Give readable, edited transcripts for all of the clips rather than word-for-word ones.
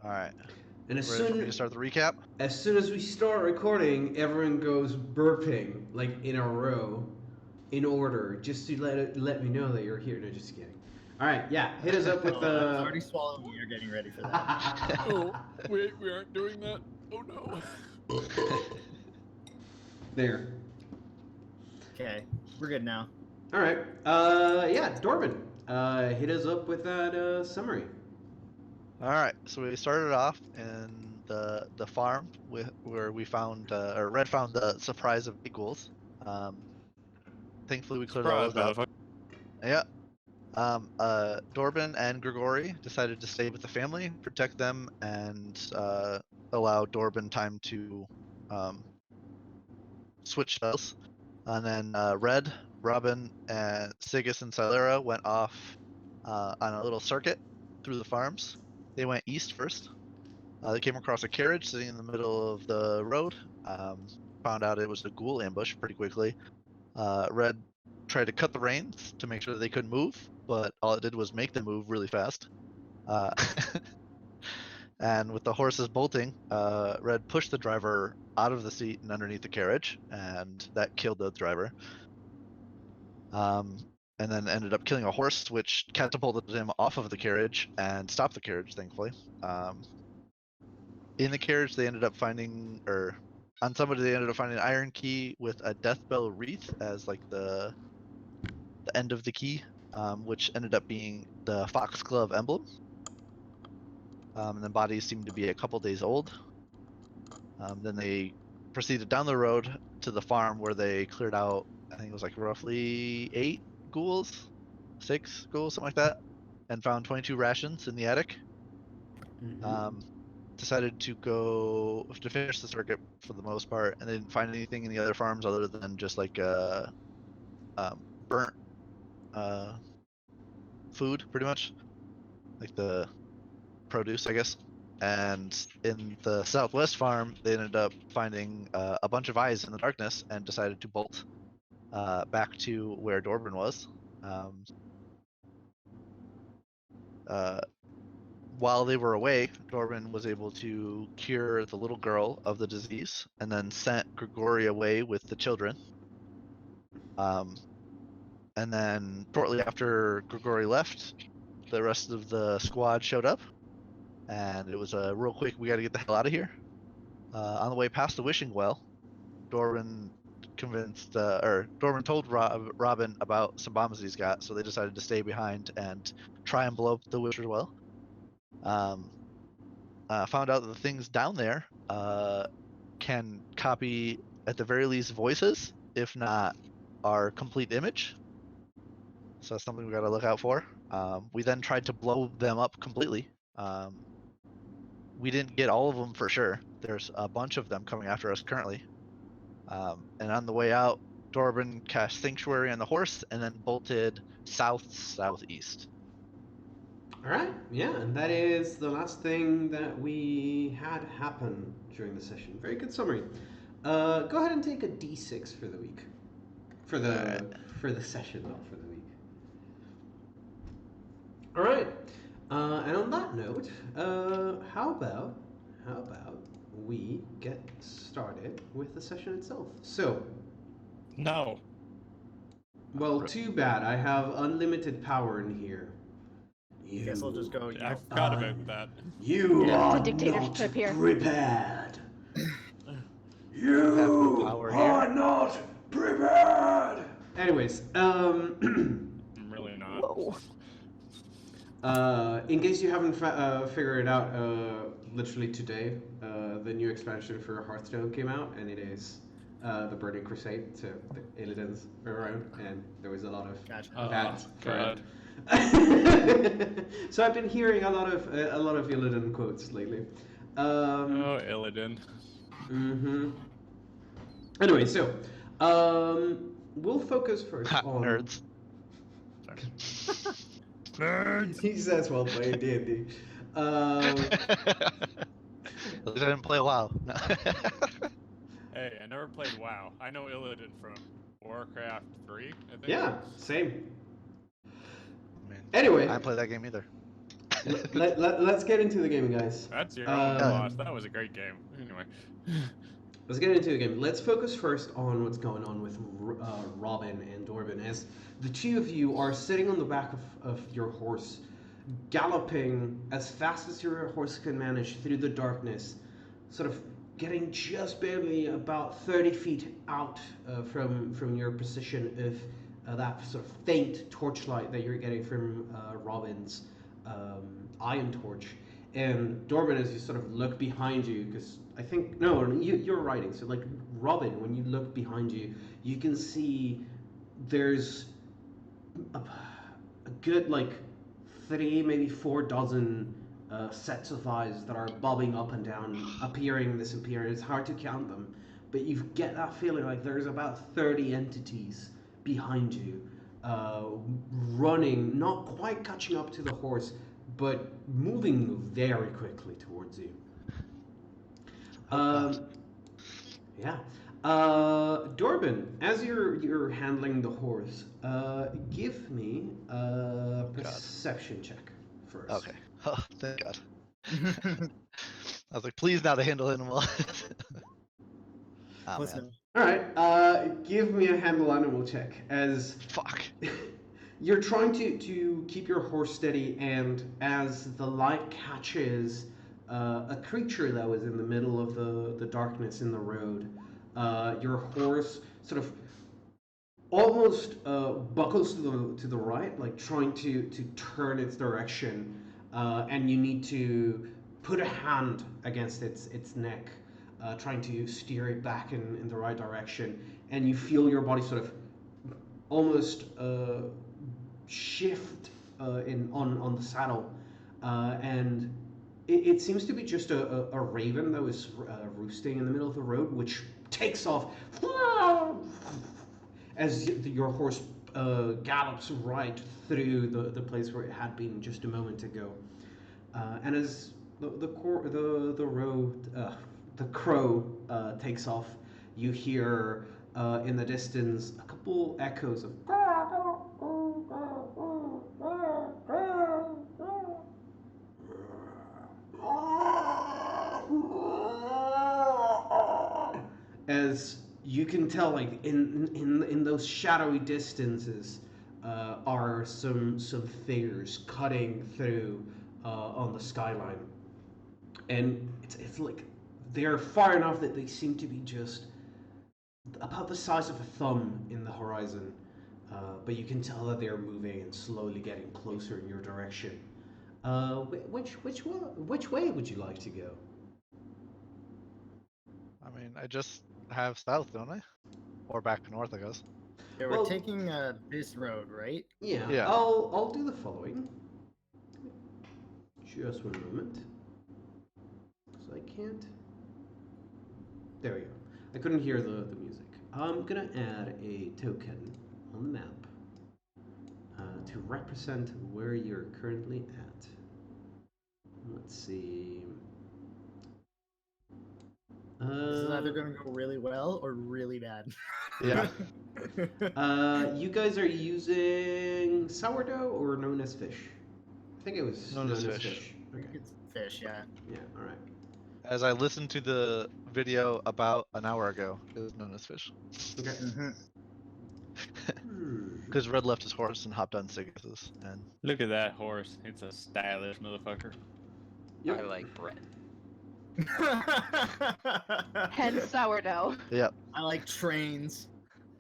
All right. And as Ready for me soon to start the recap? as we start recording, everyone goes burping like in a row, in order, just to let me know that you're here. No, just kidding. All right, yeah, hit us up with I was already swallowing air, getting ready for that. Oh, wait, we aren't doing that? Oh no. There. Okay, we're good now. All right. Yeah, Dorbin. Hit us up with that summary. All right. So we started off in the farm where we found or Red found the surprise of big ghouls. Thankfully we cleared all Surprise, those out. motherfucker. Yeah. Dorbin and Grigori decided to stay with the family, protect them, and allow Dorbin time to switch spells. And then Red, Robin, and Sigus and Silera went off on a little circuit through the farms. They went east first. They came across a carriage sitting in the middle of the road. Found out it was a ghoul ambush pretty quickly. Red tried to cut the reins to make sure that they couldn't move, but all it did was make them move really fast. And with the horses bolting, Red pushed the driver out of the seat and underneath the carriage, and that killed the driver. And then ended up killing a horse, which catapulted him off of the carriage and stopped the carriage, thankfully. In the carriage, they ended up finding, or on somebody, they ended up finding an iron key with a death bell wreath as like the end of the key, which ended up being the foxglove emblem. And the bodies seemed to be a couple days old. Then they proceeded down the road to the farm where they cleared out, I think it was like roughly 6 ghouls, something like that, and found 22 rations in the attic. Mm-hmm. Decided to go to finish the circuit for the most part, and they didn't find anything in the other farms other than just like burnt food, pretty much, like the produce, I guess. And in the southwest farm, they ended up finding a bunch of eyes in the darkness and decided to bolt back to where Dorbin was. While they were away, Dorbin was able to cure the little girl of the disease and then sent Grigori away with the children. And then shortly after Grigori left, the rest of the squad showed up. And it was a real quick, we got to get the hell out of here. On the way past the wishing well, Dorbin told Robin about some bombs he's got, so they decided to stay behind and try and blow up the wishing well. Found out that the things down there can copy, at the very least, voices, if not our complete image. So that's something we got to look out for. We then tried to blow them up completely. We didn't get all of them for sure. There's a bunch of them coming after us currently. And on the way out, Dorbin cast Sanctuary on the horse and then bolted southeast. All right, yeah, and that is the last thing that we had happen during the session. Very good summary. Go ahead and take a d6 for the week, for the session, not for the week. All right, and on that note, how about we get started with the session itself? So, No. well, too bad. I have unlimited power in here. I guess I'll just go. I forgot about that. You Yeah, are it's a dictatorship not here. prepared. You have no power are here. not prepared. Anyways, I'm really not. Whoa. in case you haven't figured it out, literally today, the new expansion for Hearthstone came out, and it is the Burning Crusade. So the Illidan's around, and there was a lot of that. God. So I've been hearing a lot of Illidan quotes lately. Oh, Illidan. Mm-hmm. Anyway, so we'll focus first on Nerds. Nerds. He says while playing D&D. I didn't play WoW. No. Hey, I never played WoW. I know Illidan from Warcraft 3, I think. Yeah, same. Man, Anyway, I didn't play that game either. Let's get into the game, guys. That's your own loss. That was a great game. Anyway. Let's get into the game. Let's focus first on what's going on with Robin and Dorban, as the two of you are sitting on the back of your horse, galloping as fast as your horse can manage through the darkness, sort of getting just barely about 30 feet out from your position of that sort of faint torchlight that you're getting from Robin's iron torch. And Dorban, as you sort of look behind you, because I think, no, you're riding, so like Robin, when you look behind you, you can see there's a good like 3, maybe 4 dozen sets of eyes that are bobbing up and down, appearing, disappearing. It's hard to count them, but you get that feeling like there's about 30 entities behind you, running, not quite catching up to the horse, but moving very quickly towards you. Yeah. Dorban, as you're handling the horse, give me a perception check first. Okay. Oh, thank God. I was like, please not a handle animal. Oh, Listen, man. All right. Give me a handle animal check as Fuck. you're trying to keep your horse steady, and as the light catches a creature that was in the middle of the darkness in the road, your horse sort of almost buckles to the right, like trying to turn its direction, and you need to put a hand against its neck, trying to steer it back in the right direction, and you feel your body sort of almost shift on the saddle, and it seems to be just a raven that was roosting in the middle of the road, which takes off as your horse gallops right through the place where it had been just a moment ago. And as the crow takes off, you hear in the distance a couple echoes of as you can tell, like in those shadowy distances, are some figures cutting through on the skyline, and it's like they're far enough that they seem to be just about the size of a thumb in the horizon, but you can tell that they're moving and slowly getting closer in your direction. Which way would you like to go? I mean, I just have south, don't I? Or back north, I guess. yeah, we're taking this road, right? Yeah. Yeah. I'll do the following. Just one moment. So I can't. There we go. I couldn't hear the music. I'm gonna add a token on the map to represent where you're currently at. Let's see. This is either going to go really well or really bad. Yeah. You guys are using sourdough or known as fish? I think it was Known as fish. Okay. It's fish, yeah. Yeah. All right. As I listened to the video about an hour ago, it was known as fish. Okay. Because Red left his horse and hopped on Sigis's, and Look at that horse. It's a stylish motherfucker. Yep. I like bread. Hence sourdough. yep. I like trains.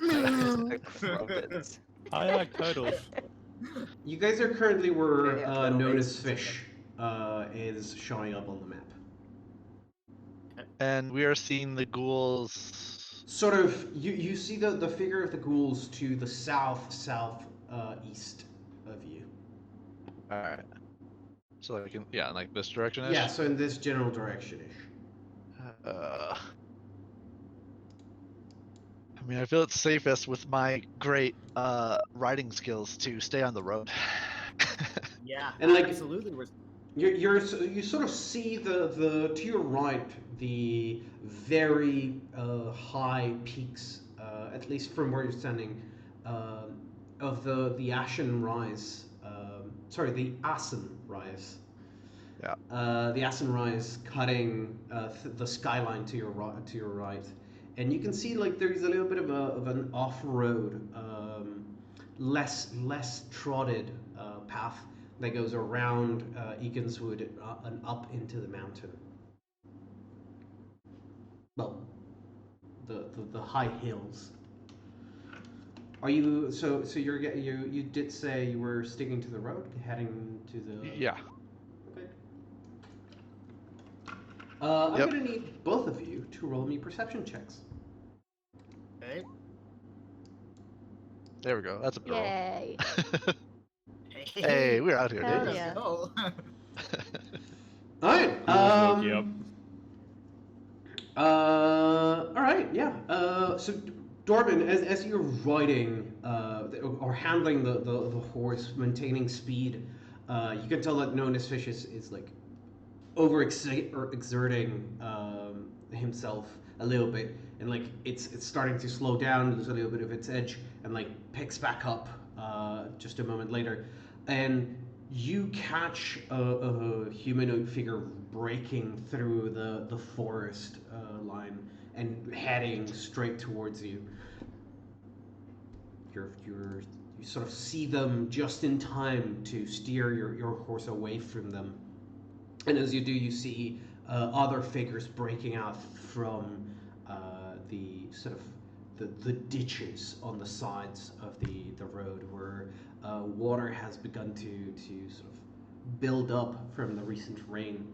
Acrobats. I like turtles. You guys are currently where Yeah, yeah, known makes as fish is showing up on the map. And we are seeing the ghouls. Sort of, you see the figure of the ghouls to the southeast of you. All right. So like in like this direction. Yeah, so in this general direction-ish. I mean, I feel it's safest with my great riding skills to stay on the road. Yeah, And, like, absolutely. You sort of see the to your right the very high peaks, at least from where you're standing, of the Ashen Rise. The Asen Rise Yeah. The Asenrai cutting the skyline to your right, and you can see like there's a little bit of an off-road, less trotted path that goes around Eakenswood and up into the mountain. Well, the high hills. Are you so you did say you were sticking to the road, heading to the Yeah. Okay. I'm Yep. gonna need both of you to roll me perception checks. Okay. There we go. That's a roll. Yay. Hey, we're out here, Hell dude. yeah. Oh. All right. Woke you up. All right. Yeah. So, Dorman, as you're riding or handling the horse, maintaining speed, you can tell that Nonus Fish is like exerting himself a little bit, and like it's starting to slow down, lose a little bit of its edge, and like picks back up just a moment later, and you catch a humanoid figure breaking through the forest line and heading straight towards you. You sort of see them just in time to steer your horse away from them. And as you do, you see other figures breaking out from the sort of the ditches on the sides of the road, where water has begun to sort of build up from the recent rain,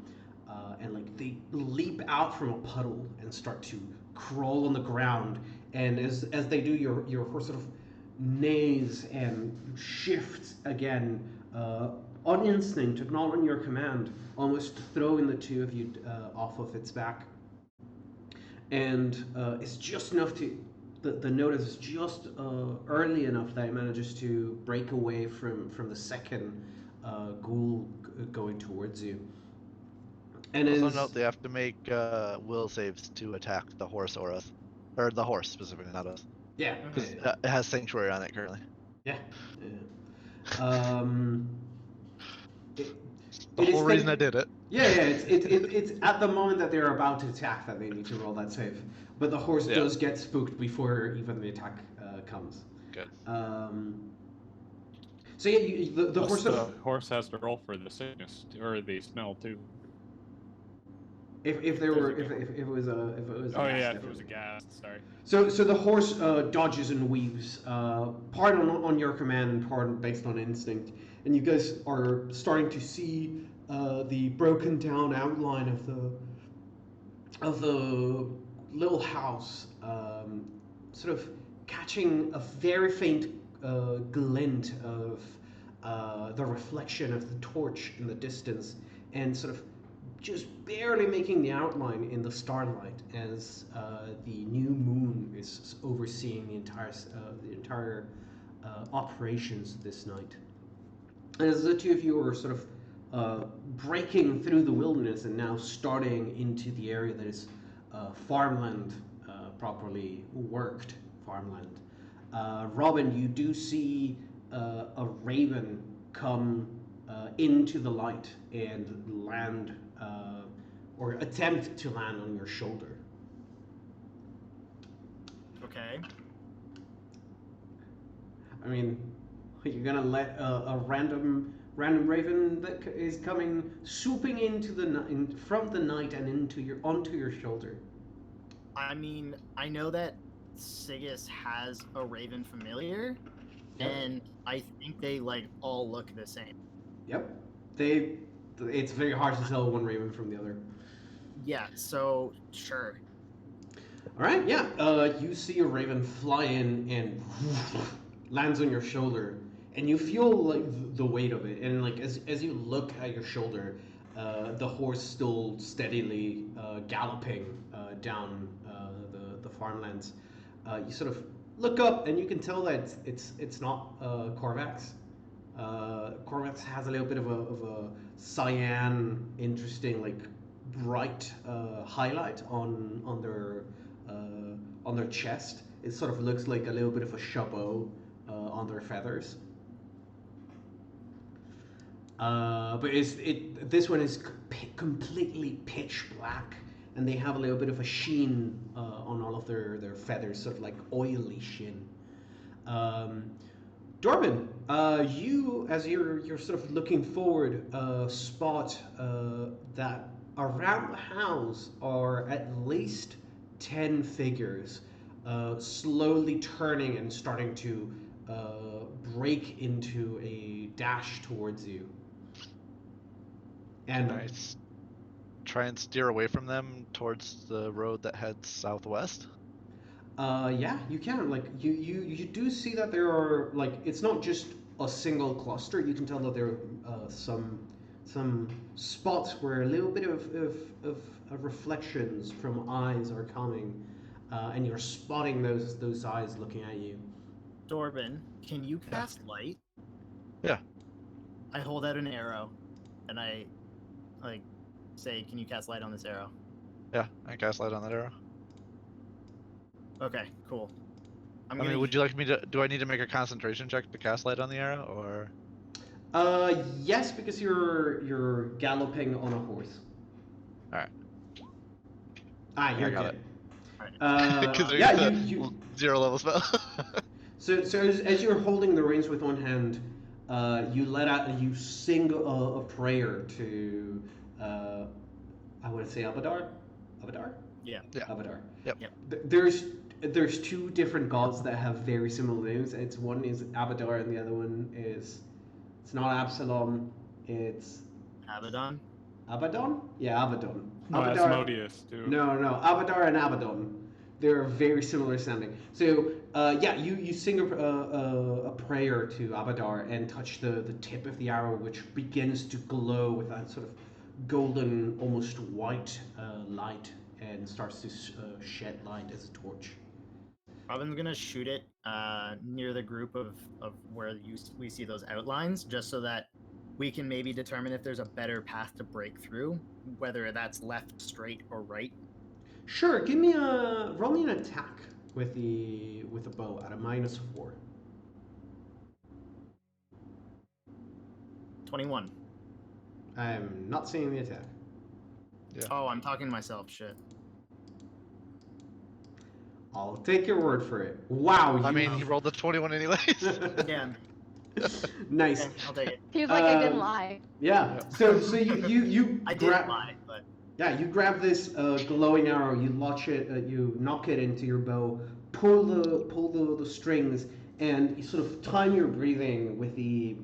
and like they leap out from a puddle and start to crawl on the ground. And as they do, your horse sort of neighs and shifts again. On instinct, not on your command, almost throwing the two of you off of its back. And it's just enough to, the notice is just early enough that it manages to break away from the second ghoul going towards you. And Also as, note they have to make will saves to attack the horse or us. Or the horse specifically, not us. yeah, Because it has Sanctuary on it currently. yeah. Um, The whole reason I did it. Yeah, it's at the moment that they're about to attack that they need to roll that save. But the horse does get spooked before even the attack comes. Good. So yeah, the Plus, horse. the horse has to roll for the sickness or the smell too. If there were if it was a Oh gas, yeah, if it definitely. was a gas. Sorry. So the horse dodges and weaves, part on your command and part based on instinct, and you guys are starting to see the broken down outline of the little house, sort of catching a very faint glint of the reflection of the torch in the distance, and sort of just barely making the outline in the starlight as the new moon is overseeing the entire operations this night. And as the two of you are sort of breaking through the wilderness and now starting into the area that is farmland, properly worked farmland, Robin, you do see a raven come into the light and land, or attempt to land on your shoulder. Okay. I mean, you're gonna let a random raven that is coming swooping into from the night and onto your shoulder. I mean, I know that Sigus has a raven familiar, Yep. and I think they like all look the same. Yep. It's very hard to tell one raven from the other. Yeah, so sure. All right, yeah. You see a raven fly in and lands on your shoulder, and you feel like the weight of it. And like as you look at your shoulder, the horse still steadily galloping down the farmlands. You sort of look up, and you can tell that it's not Corvax. Corvax has a little bit of a cyan, interesting, like bright highlight on their chest. It sort of looks like a little bit of a chabot on their feathers. But this one is completely pitch black, and they have a little bit of a sheen on all of their feathers, sort of like oily sheen. Dorman, you, as you're sort of looking forward, spot that around the house are at least 10 figures, slowly turning and starting to break into a dash towards you. And Can I try and steer away from them towards the road that heads southwest? yeah, you can. Like you do see that there are, like, it's not just a single cluster. You can tell that there are some spots where a little bit of reflections from eyes are coming, and you're spotting those eyes looking at you. Dorban, can you cast light? Yeah. I hold out an arrow, and I say, "Can you cast light on this arrow?" Yeah, I cast light on that arrow. Okay, cool. I mean, would you like me to? Do I need to make a concentration check to cast light on the arrow, or? Yes, because you're galloping on a horse. All right. Ah, you're got good. Because Yeah, you 0 level spell. So as you're holding the reins with one hand, you sing a prayer to, I want to say Abadar? Yeah. Abadar. Yep. There's two different gods that have very similar names. One is Abadar and the other one is, it's not Absalom, it's Abaddon? Abaddon? Yeah, Abaddon. No, Asmodeus, too. No, Abadar and Abaddon. They're very similar sounding. So, yeah, you sing a prayer to Abadar and touch the tip of the arrow, which begins to glow with that sort of golden, almost white light, and starts to shed light as a torch. Robin's gonna shoot it near the group of where we see those outlines, just so that we can maybe determine if there's a better path to break through, whether that's left, straight, or right. Sure, roll me an attack with the bow at a -4. 21. I'm not seeing the attack. Yeah. Oh, I'm talking to myself. Shit. I'll take your word for it. Wow. I mean, he rolled a 21 anyways. Yeah. Nice. Okay, I'll take it. He was like, I didn't lie. Yeah. So you I did lie, but yeah, you grab this glowing arrow, you launch it, you knock it into your bow, pull the strings, and you sort of time your breathing with the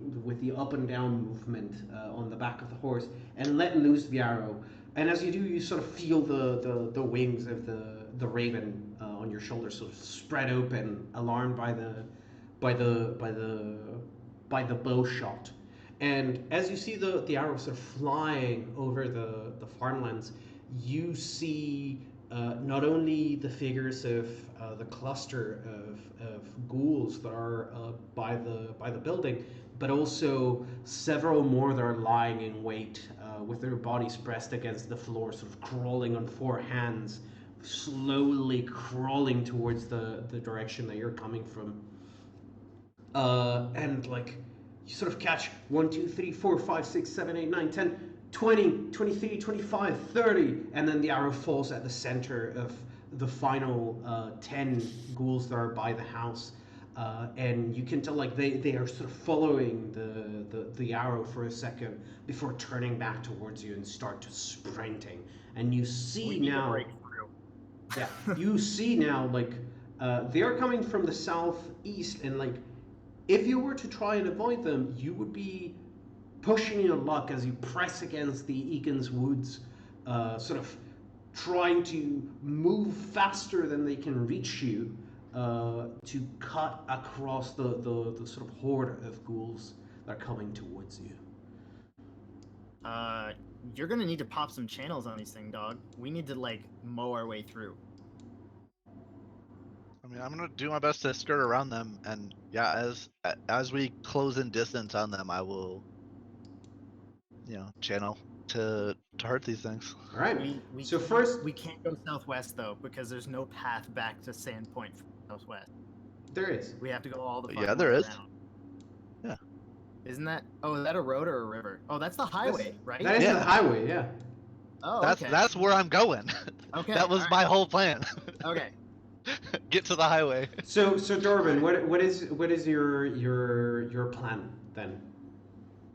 up and down movement on the back of the horse, and let loose the arrow. And as you do, you sort of feel the wings of the raven on your shoulders sort of spread open, alarmed by the bow shot. And as you see the arrow sort of flying over the farmlands, you see not only the figures of the cluster of ghouls that are by the building, but also several more that are lying in wait with their bodies pressed against the floor, sort of crawling on 4 hands, slowly crawling towards the direction that you're coming from. And like, you sort of catch 1, 2, 3, 4, 5, 6, 7, 8, 9, 10, 20, 23, 25, 30, and then the arrow falls at the center of the final 10 ghouls that are by the house. And you can tell, like, they are sort of following the arrow for a second before turning back towards you and start to sprinting. And you see now, yeah, you see now, like, they are coming from the southeast, and like, if you were to try and avoid them, you would be pushing your luck as you press against the Egan's Woods, sort of trying to move faster than they can reach you, to cut across the sort of horde of ghouls that are coming towards you. You're gonna need to pop some channels on these things, dog. We need to, like, mow our way through. I mean, I'm gonna do my best to skirt around them, and yeah, as we close in distance on them, I will, channel to hurt these things. All right. We So can't- first, we can't go southwest though, because there's no path back to Sandpoint from southwest. there is. We have to go all the. Yeah, fucking there way is. around. Yeah. Isn't that? Oh, is that a road or a river? Oh, that's the highway, right? That is Yeah. the highway, yeah. Oh, That's okay. that's where I'm going. Okay. That was alright. my whole plan. Okay. Get to the highway. So Dorban, what is your plan then?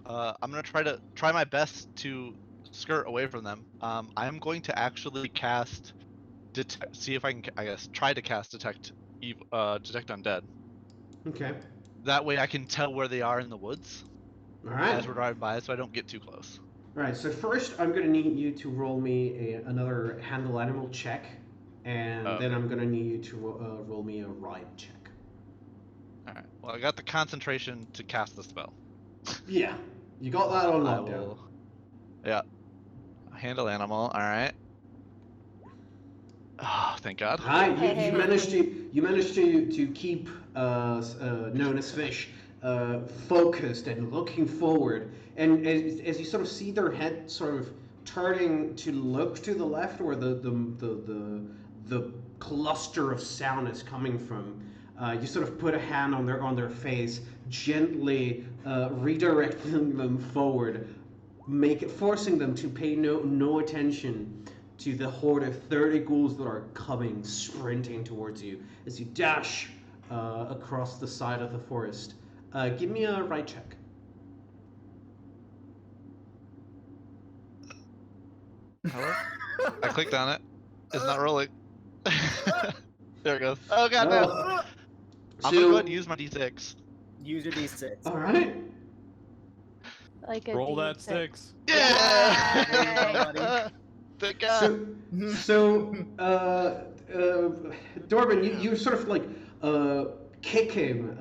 I'm gonna try my best to skirt away from them. I'm going to actually cast see if I can, I guess, try to cast detect undead. Okay. That way I can tell where they are in the woods All right. as we're driving by, so I don't get too close. All right. So first, I'm gonna need you to roll me another handle animal check, and then I'm gonna need you to roll me a ride check. All right. Well, I got the concentration to cast the spell. Yeah, you got that on I lockdown. will. Yeah. Handle animal. All right. Oh, thank God. Right, you managed to keep known as Fish focused and looking forward, and as you sort of see their head sort of turning to look to the left where the cluster of sound is coming from, you sort of put a hand on their face, gently redirecting them forward, forcing them to pay no attention to the horde of 30 ghouls that are coming, sprinting towards you as you dash across the side of the forest. Give me a ride check. Hello? I clicked on it. It's not rolling. There it goes. Oh God, no! Oh. I'm gonna go ahead and use my d6. Use your d6. All right. Like a Roll that D6. six. Yeah! There you go, buddy. Thank God. So Dorban, you sort of like kick him,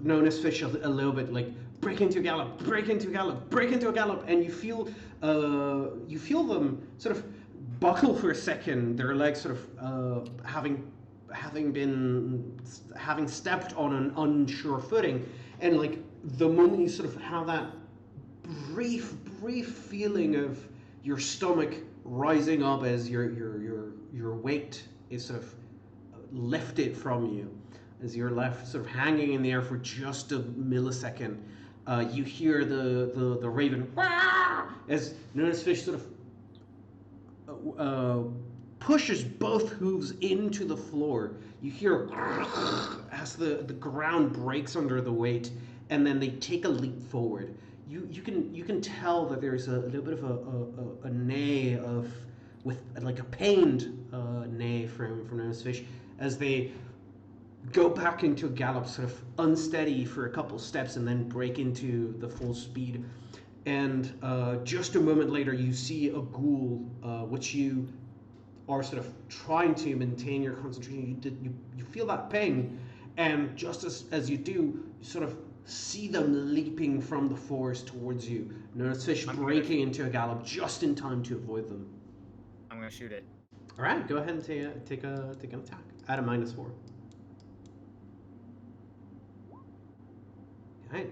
known as Fish, a little bit, like break into a gallop, break into a gallop, break into a gallop, and you feel them sort of buckle for a second. Their legs sort of having stepped on an unsure footing, and like the moment you sort of have that brief feeling of your stomach rising up as your weight is sort of lifted from you, as you're left sort of hanging in the air for just a millisecond. You hear the raven as Notice Fish sort of pushes both hooves into the floor. You hear as the ground breaks under the weight, and then they take a leap forward. You can tell that there's a little bit of a neigh with like a pained neigh from Notice Fish as they go back into a gallop, sort of unsteady for a couple steps, and then break into the full speed. And just a moment later, you see a ghoul, which you are sort of trying to maintain your concentration. You feel that ping, and just as you do, you sort of see them leaping from the forest towards you. Notice Fish breaking into a gallop just in time to avoid them. I'm gonna shoot it. All right, go ahead and take an attack at a -4. Okay,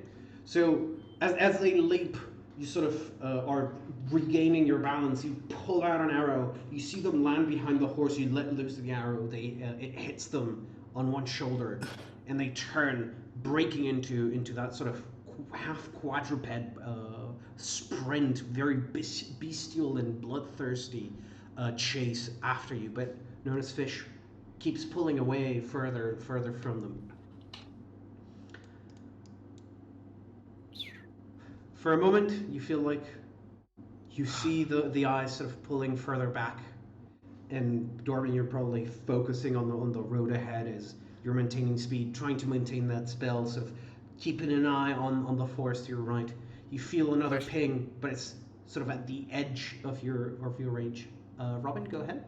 so as they leap, you sort of are regaining your balance. You pull out an arrow. You see them land behind the horse. You let loose the arrow. It hits them on one shoulder, and they turn, breaking into that sort of half quadruped sprint, very bestial and bloodthirsty chase after you. But Notice Fish keeps pulling away further and further from them. For a moment, you feel like you see the eyes sort of pulling further back, and Dorban, you're probably focusing on the road ahead as you're maintaining speed, trying to maintain that spell, sort of keeping an eye on the forest to your right. You feel another ping, but it's sort of at the edge of your range. Robin, go ahead.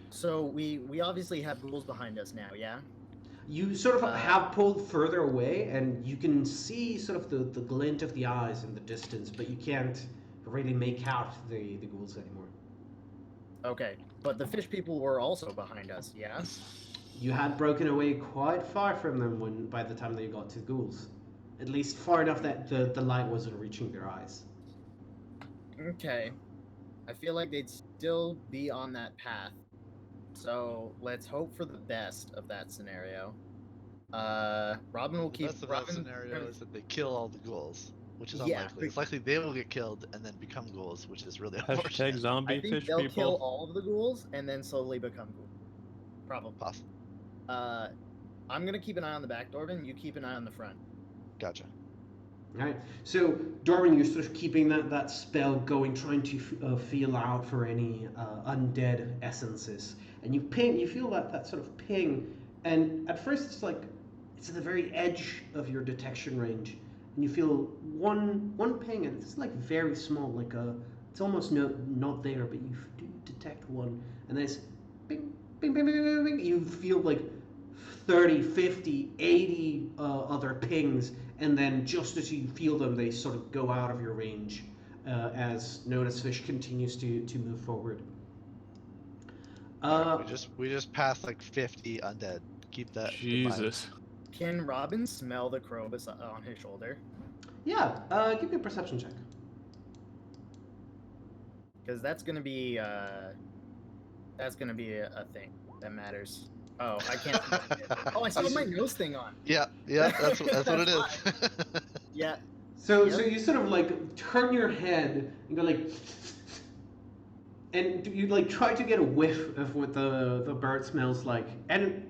So we obviously have ghouls behind us now, yeah? You sort of have pulled further away, and you can see sort of the glint of the eyes in the distance, but you can't really make out the ghouls anymore. Okay, but the fish people were also behind us, yeah? You had broken away quite far from them by the time they got to the ghouls. At least far enough that the light wasn't reaching their eyes. Okay. I feel like they'd still be on that path. So let's hope for the best of that scenario. Robin will The keep. best of that Robin scenario is that they kill all the ghouls, which is Yeah, unlikely. It's likely they will get killed and then become ghouls, which is really Hashtag unfortunate. zombie I think fish they'll people. kill all of the ghouls and then slowly become ghouls. Probably. Possible. I'm gonna keep an eye on the back, Dorvin. You keep an eye on the front. Gotcha. Alright, so Dorman, you're sort of keeping that spell going, trying to feel out for any undead essences, and you feel that sort of ping, and at first it's at the very edge of your detection range, and you feel one ping, and it's like very small, it's almost not there, but you do detect one, and then it's ping, ping, ping, ping, ping, ping. You feel like 30, 50, 80 other pings, and then just as you feel them, they sort of go out of your range as Notice Fish continues to move forward. We just passed like 50 undead. Keep that in mind. Jesus. Can Robin smell the crow on his shoulder? Yeah, give me a perception check. Because that's gonna be a thing that matters. Oh, I can't. Oh, I still have my nose thing on. Yeah, that's what it is. Yeah. So Yep. you sort of like turn your head and go like, and you like try to get a whiff of what the bird smells like, and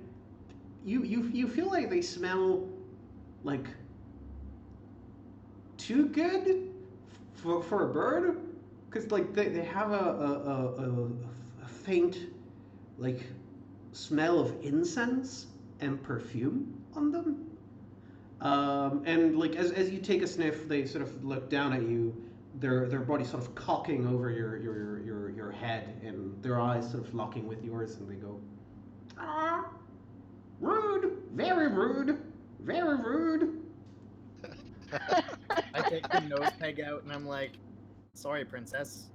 you feel like they smell like too good for a bird, because like they have a faint like smell of incense and perfume on them. And like as you take a sniff, they sort of look down at you, their body sort of cocking over your head, and their eyes sort of locking with yours, and they go, "Ah, rude, very rude, very rude." I take the nose peg out and I'm like, "Sorry, princess.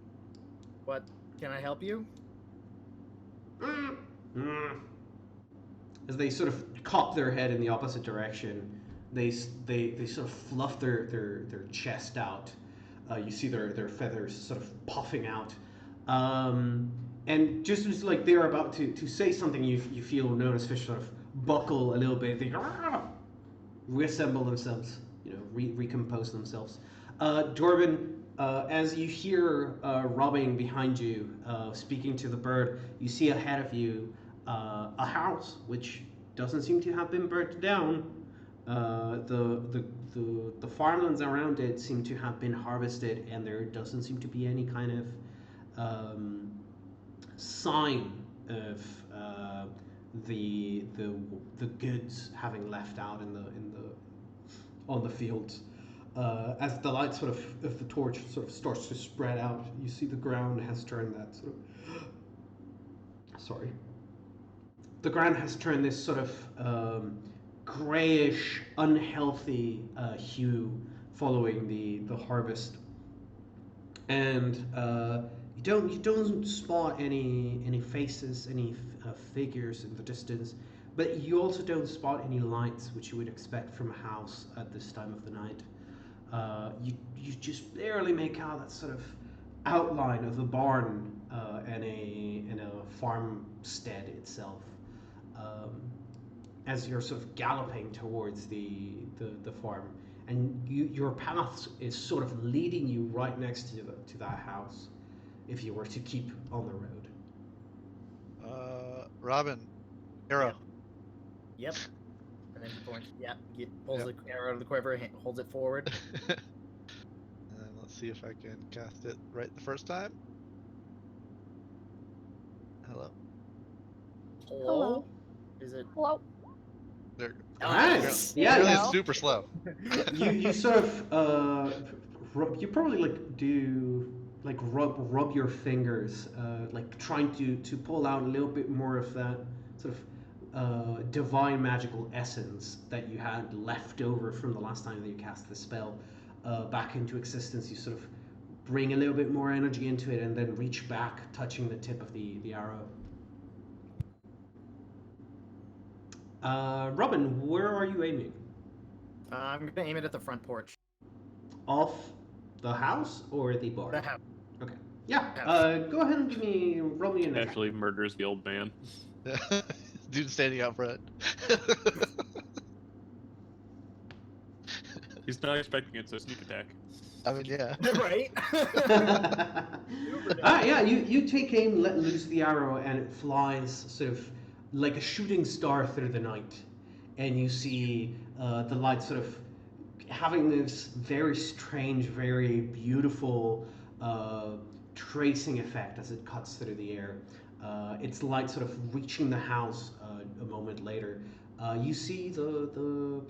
What? Can I help you?" As they sort of cock their head in the opposite direction, they sort of fluff their chest out. You see their feathers sort of puffing out, and just as like they're about to say something, you feel Notice Fish sort of buckle a little bit. They reassemble themselves, recompose themselves. Dorvin, as you hear Robin behind you speaking to the bird, you see ahead of you a house which doesn't seem to have been burnt down. The farmlands around it seem to have been harvested, and there doesn't seem to be any kind of sign of the goods having left out on the fields. As the light sort of the torch sort of starts to spread out, you see the ground has turned that sort of. Sorry. The ground has turned this sort of grayish, unhealthy hue following the harvest, and you don't spot any faces, any figures in the distance, but you also don't spot any lights, which you would expect from a house at this time of the night. You just barely make out that sort of outline of the barn and a farmstead itself. As you're sort of galloping towards the farm, and your path is sort of leading you right next to that house, if you were to keep on the road. Robin, arrow. Yep. And then he points. Yep. Pulls the arrow out of the quiver, holds it forward. And then let's see if I can cast it right the first time. Hello. Hello. Is it? Hello. There. Nice. Yeah, Yeah, it's super slow. you sort of you probably like do like rub your fingers, like trying to pull out a little bit more of that sort of divine magical essence that you had left over from the last time that you cast the spell back into existence. You sort of bring a little bit more energy into it, and then reach back, touching the tip of the arrow. Robin, where are you aiming? I'm gonna aim it at the front porch. Off the house or the barn? The house. Okay. Yeah. House. Go ahead and roll me an attack. Actually murders the old man. Dude standing out front. He's not expecting it, so sneak attack. I mean, yeah. Right? Yeah, you take aim, let loose the arrow, and it flies sort of like a shooting star through the night. And you see the light sort of having this very strange, very beautiful tracing effect as it cuts through the air. Its light sort of reaching the house a moment later. You see the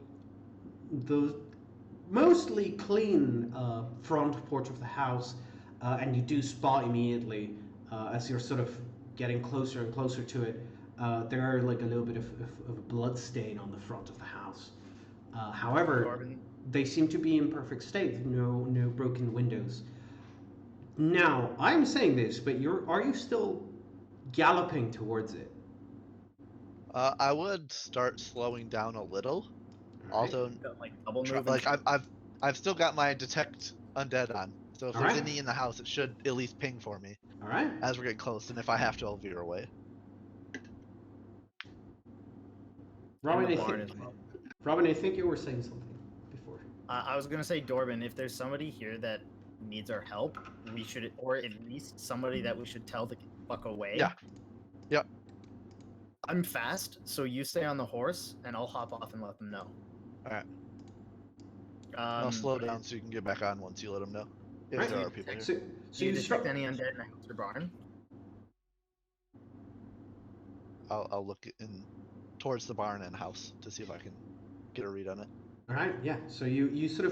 mostly clean front porch of the house, and you do spot immediately as you're sort of getting closer and closer to it. There are like a little bit of a blood stain on the front of the house. However, Corbin. they seem to be in perfect state. No broken windows. Now, I'm saying this, but are you still galloping towards it? I would start slowing down a little. All right. Also, Like double move. like I've still got my detect undead on, so if there's Alright. any in the house, it should at least ping for me All right. as we're getting close. And if I have to, I'll veer away. Robin, in I the barn think, as well. Robin, I think you were saying something before. I was gonna say, Dorbin, if there's somebody here that needs our help, we should, or at least somebody that we should tell to fuck away. Yeah. Yep. I'm fast, so you stay on the horse, and I'll hop off and let them know. Alright. I'll slow down so you can get back on once you let them know. If Right. there are people here. So Do you you detect struck. any undead in the house or barn? I'll look in towards the barn and house to see if I can get a read on it. All right, yeah. So you sort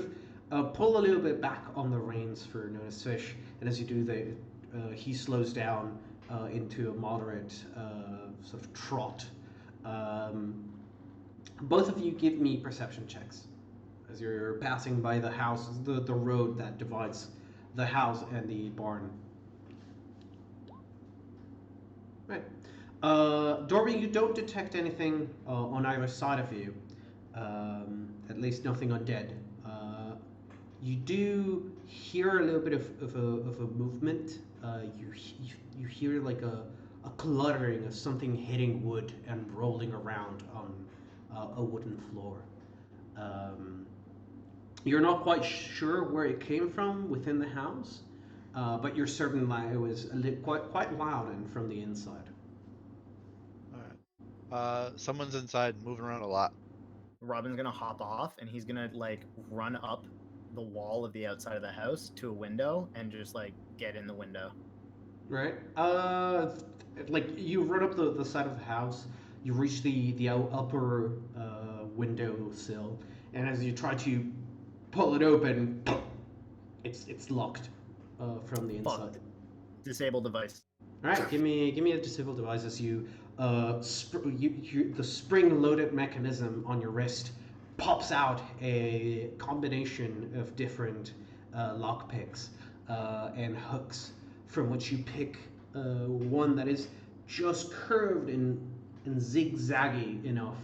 of pull a little bit back on the reins for Notice Fish, and as you do, he slows down into a moderate sort of trot. Both of you give me perception checks as you're passing by the house, the road that divides the house and the barn. Right. Dorby, you don't detect anything on either side of you. At least nothing undead. You do hear a little bit of a movement. You hear like a cluttering of something hitting wood and rolling around on a wooden floor. You're not quite sure where it came from within the house, but you're certain that it was quite loud and from the inside. Alright. Someone's inside, moving around a lot. Robin's gonna hop off, and he's gonna like run up the wall of the outside of the house to a window and just like get in the window. Right. Like you run up the side of the house, you reach the upper window sill, and as you try to pull it open, it's locked from the inside. Fuck. Disable device. All right, give me a disable device as you the spring-loaded mechanism on your wrist pops out a combination of different lockpicks and hooks, from which you pick one that is just curved and zigzaggy enough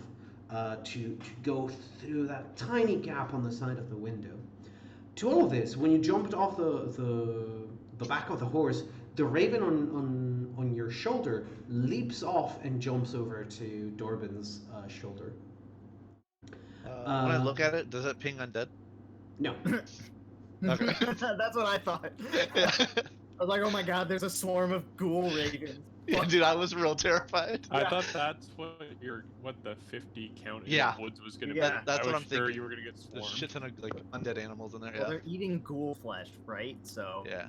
to go through that tiny gap on the side of the window. To all of this, when you jumped off the back of the horse, the raven on your shoulder leaps off and jumps over to Dorbin's shoulder. When I look at it, does it ping undead? No. Okay. That's what I thought. Yeah. I was like, oh my god, there's a swarm of ghoul ravens. Yeah, dude, I was real terrified. I thought that's what the 50 count in Yeah. the woods was gonna Yeah. be. That's I what was I'm sure thinking. you were gonna get There's a swarmed. shit ton of like undead animals in there. Well, Yeah. they're eating ghoul flesh, right? So Yeah.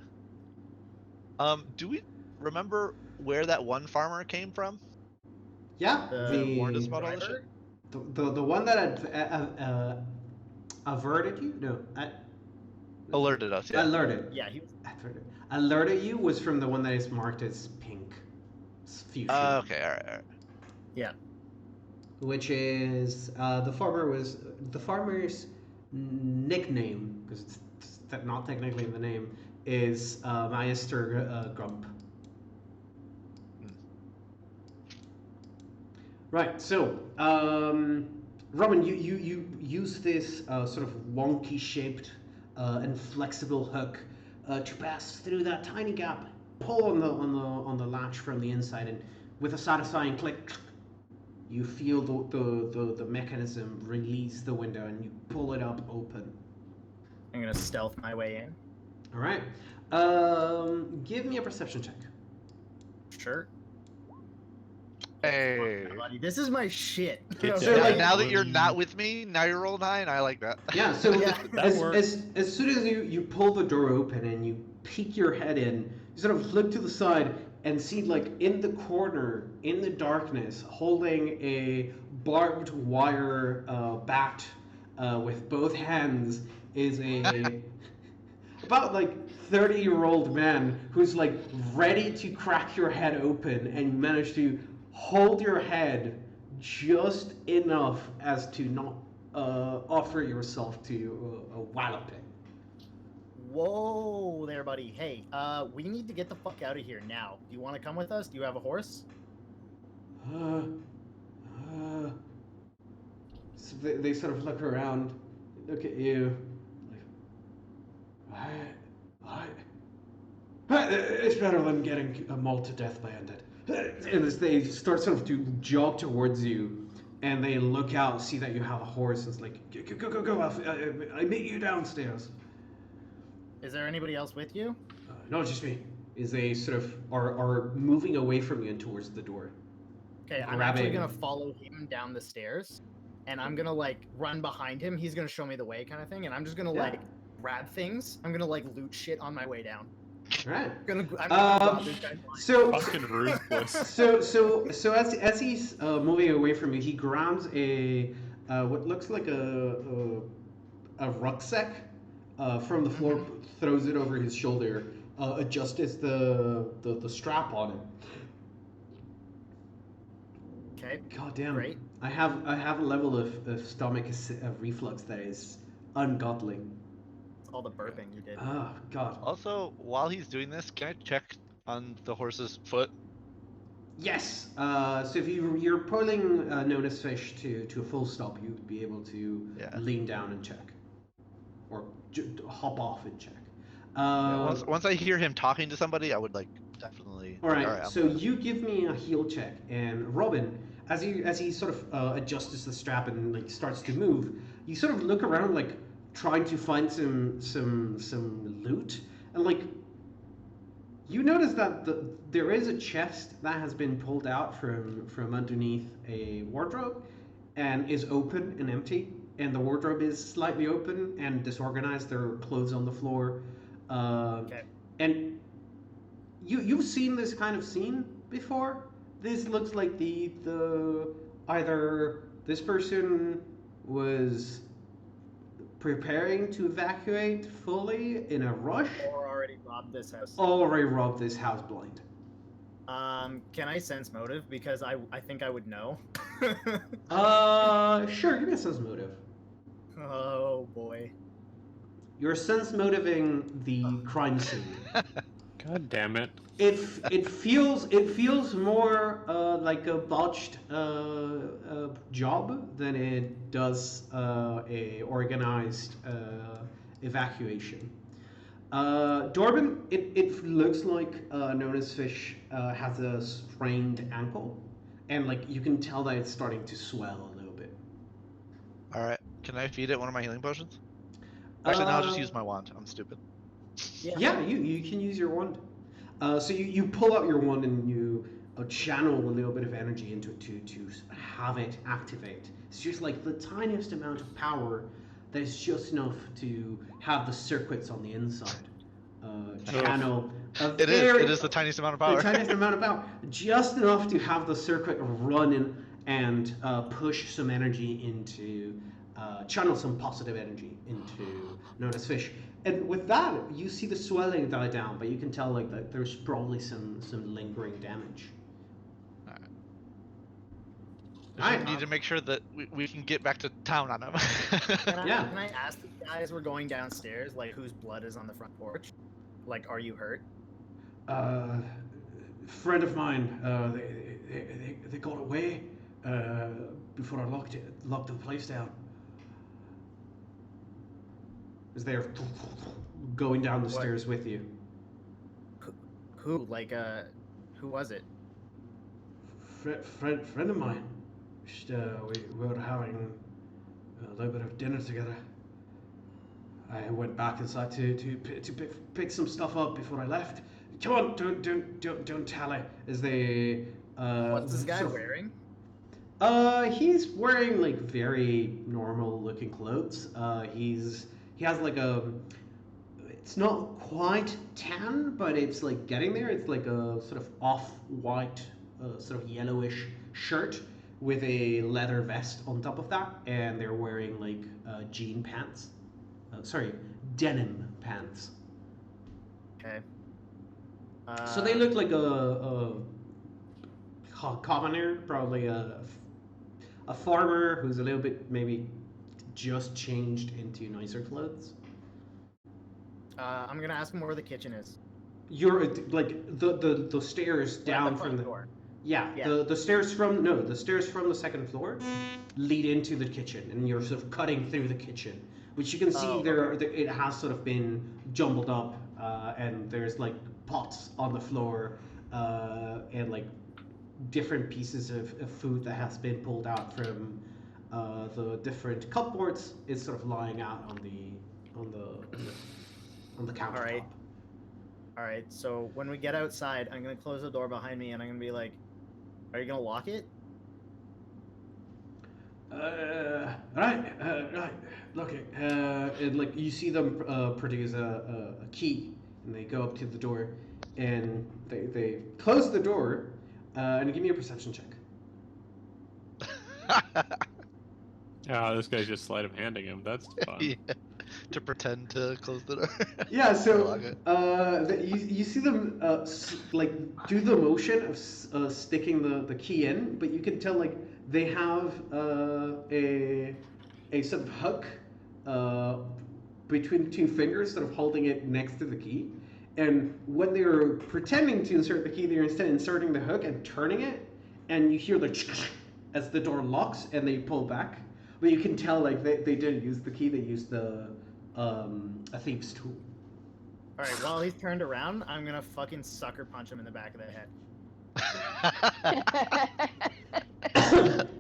Do we remember where that one farmer came from? Yeah, Warned us about all this shit? the one that averted you? No, Alerted us. Yeah. alerted. yeah, he was Alerted you was from the one that is marked as pink. Fuchsia. Okay. All right. yeah. Which is the farmer's nickname, because it's not technically the name, is Meister Grump. Right. So, Robin, you use this sort of wonky shaped and flexible hook to pass through that tiny gap, pull on the latch from the inside, and with a satisfying click, you feel the mechanism release the window, and you pull it up open. I'm gonna stealth my way in. All right. Give me a perception check. Sure. Hey. Buddy, this is my shit. Get So, now, like- now that you're not with me, now you're roll 9. I like that. Yeah. So Yeah. That as works. soon as you pull the door open and you peek your head in, you sort of look to the side and see, like, in the corner, in the darkness, holding a barbed wire bat with both hands, is a about like 30-year-old man who's like ready to crack your head open, and you manage to hold your head just enough as to not offer yourself to a walloping. Whoa there, buddy. Hey, we need to get the fuck out of here now. Do you want to come with us? Do you have a horse? So they sort of look around, look at you. It's better than getting mauled to death by undead. And as they start sort of to jog towards you, and they look out, see that you have a horse, it's like, go, I meet you downstairs. Is there anybody else with you? No, just me. Is they sort of are moving away from you and towards the door. Okay, I'm actually Grabbing- gonna follow him down the stairs, and I'm gonna like run behind him. He's gonna show me the way, kind of thing, and I'm just gonna Yeah. like grab things. I'm gonna like loot shit on my way down. All right. I'm gonna rob this guy's blind. So Fucking ruthless. so as he's moving away from you, he grabs a what looks like a rucksack from the floor, throws it over his shoulder, adjusts the strap on it. Okay. God damn! Great. I have a level of stomach reflux that is ungodly. It's all the burping you did. Oh God. Also, while he's doing this, can I check on the horse's foot? Yes. So if you're pulling Nona's fish to a full stop, you'd be able to Yeah. lean down and check, or hop off and check. Yeah, once I hear him talking to somebody, I would like definitely. All right. I'm So gonna- you give me a heel check, and Robin, as he sort of adjusts the strap and like starts to move, you sort of look around like trying to find some loot, and like you notice that there is a chest that has been pulled out from underneath a wardrobe, and is open and empty, and the wardrobe is slightly open and disorganized. There are clothes on the floor, Okay. and you've seen this kind of scene before. This looks like the either this person was preparing to evacuate fully in a rush, Or already robbed this house. already robbed this house blind. Can I sense motive? Because I think I would know. Sure, give me a sense motive. Oh boy. You're sense motiving the crime scene. God damn it. It feels more like a botched job than it does a organized evacuation. Dorban, it looks like Nona's fish has a sprained ankle, and like you can tell that it's starting to swell a little bit. All right. Can I feed it one of my healing potions? Actually, no, I'll just use my wand. I'm stupid. Yeah, you can use your wand. So you pull out your wand and you channel a little bit of energy into it to have it activate. It's just like the tiniest amount of power that is just enough to have the circuits on the inside channel. It is the tiniest amount of power. The tiniest amount of power, just enough to have the circuit run in and push some energy into, channel some positive energy into Nona's fish. And with that, you see the swelling die down, but you can tell like that there's probably some lingering damage. I need to make sure that we can get back to town on him. Can I, Yeah. can I ask the guys we're going downstairs, like whose blood is on the front porch? Like, are you hurt? Friend of mine, they got away before I locked the place down. As they're going down the What? stairs with you. Who? Like, who was it? Friend of mine. Just, we were having a little bit of dinner together. I went back inside to pick some stuff up before I left. Come on, don't tally. As they What's this guy sort of- wearing? He's wearing like very normal looking clothes. He has like it's not quite tan, but it's like getting there. It's like a sort of off-white, sort of yellowish shirt with a leather vest on top of that, and they're wearing like jean pants. Denim pants. Okay. So they look like a commoner, probably a farmer who's a little bit maybe just changed into nicer clothes. I'm gonna ask him where the kitchen is. You're like the stairs down the front from the door. yeah, Yeah. the stairs from the stairs from the second floor lead into the kitchen, and you're sort of cutting through the kitchen, which you can see it has sort of been jumbled up, and there's like pots on the floor, and like different pieces of food that has been pulled out from the different cupboards is sort of lying out on the countertop. All right. So when we get outside, I'm gonna close the door behind me, and I'm gonna be like, "Are you gonna lock it?" Right. Look, and like you see them produce a key, and they go up to the door, and they close the door, and give me a perception check. This guy's just sleight of handing him. That's fun. Yeah. To pretend to close the door. Yeah, so Lock it. you see them like do the motion of sticking the key in, but you can tell like they have a sort of hook between two fingers, sort of holding it next to the key. And when they're pretending to insert the key, they're instead inserting the hook and turning it, and you hear the as the door locks and they pull back. But you can tell like they didn't use the key; they used a thief's tool. All right. While he's turned around, I'm gonna fucking sucker punch him in the back of the head.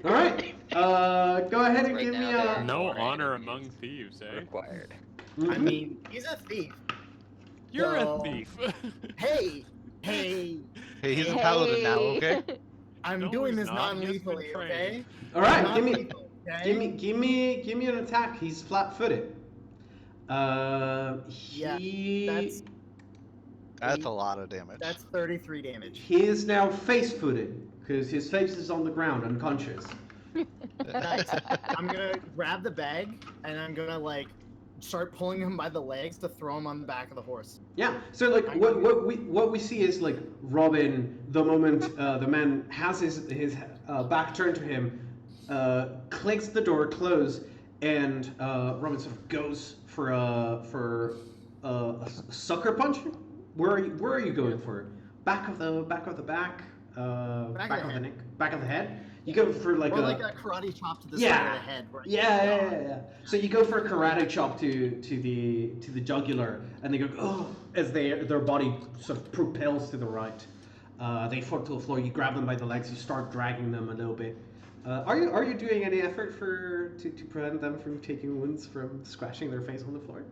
All right. Go ahead and Right give me now, a. No honor among thieves, eh? Required. I mean, he's a thief. You're No. a thief. Hey. Hey, he's a paladin now, okay? I'm No, doing he's this not. He has been non-lethally, trained. okay? All right. Non-lethal, okay? Give me an attack. He's flat-footed. That's a lot of damage. That's 33 damage. He is now face-footed because his face is on the ground, unconscious. Nice. I'm gonna grab the bag and I'm gonna like start pulling him by the legs to throw him on the back of the horse. Yeah. So like what we see is like Robin, the moment the man has his back turned to him, clicks the door close, and Robin sort of goes for a sucker punch. Where are you going for? Back of the back of the neck, back of the head. You go for like or like a karate chop to the Yeah. side of the head. Right? Yeah. So you go for a karate chop to the jugular, and they go as their body sort of propels to the right. They fall to the floor. You grab them by the legs. You start dragging them a little bit. Are you doing any effort to prevent them from taking wounds from scratching their face on the floor?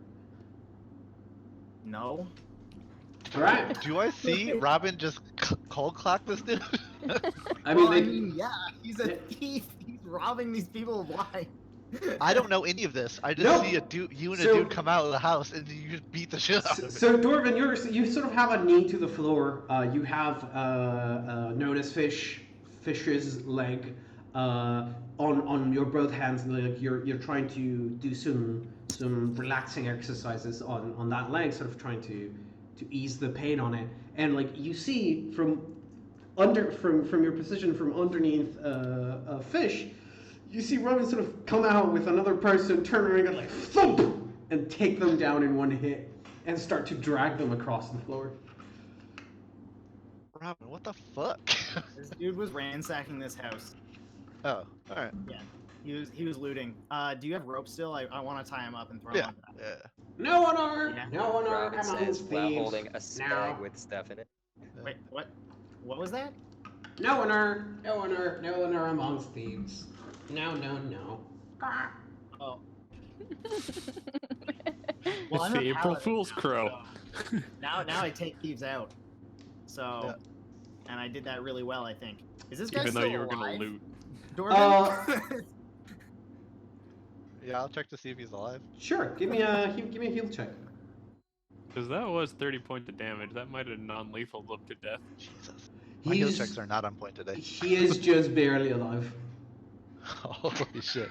No. All right. Do I see Robin just cold clock this dude? I mean, Well, I mean, yeah, he's a thief. He's robbing these people blind. I don't know any of this. I just No. see you and a So- dude come out of the house and you just beat the shit out of him. So Dwarven, you sort of have a knee to the floor. You have notice fish's leg on your both hands. Like you're trying to do some relaxing exercises on that leg, sort of trying to ease the pain on it. And like you see from your position from underneath a fish, you see Robin sort of come out with another person, turn around and like thump, and take them down in one hit, and start to drag them across the floor. Robin, what the fuck? This dude was ransacking this house. Oh, alright. Yeah, he was looting. Do you have rope still? I want to tie him up and throw him Yeah, on that. yeah. No honor, Yeah. no honor Robin amongst says while thieves. holding a stag Now. with stuff in it. Wait, what? What was that? No honor, no honor, no honor amongst thieves. No. Oh, Well, It's I'm the a April paladin Fool's now, crow. so now I take thieves out. So, Yeah. and I did that really well, I think. Is this guy Even though still you were alive? gonna loot. Dorbin? Yeah, I'll check to see if he's alive. Sure. Give me a heal check. Because that was 30 points of damage. That might have non-lethal looked to death. Jesus. My heal checks He's are not on point today. he is just barely alive. Holy shit.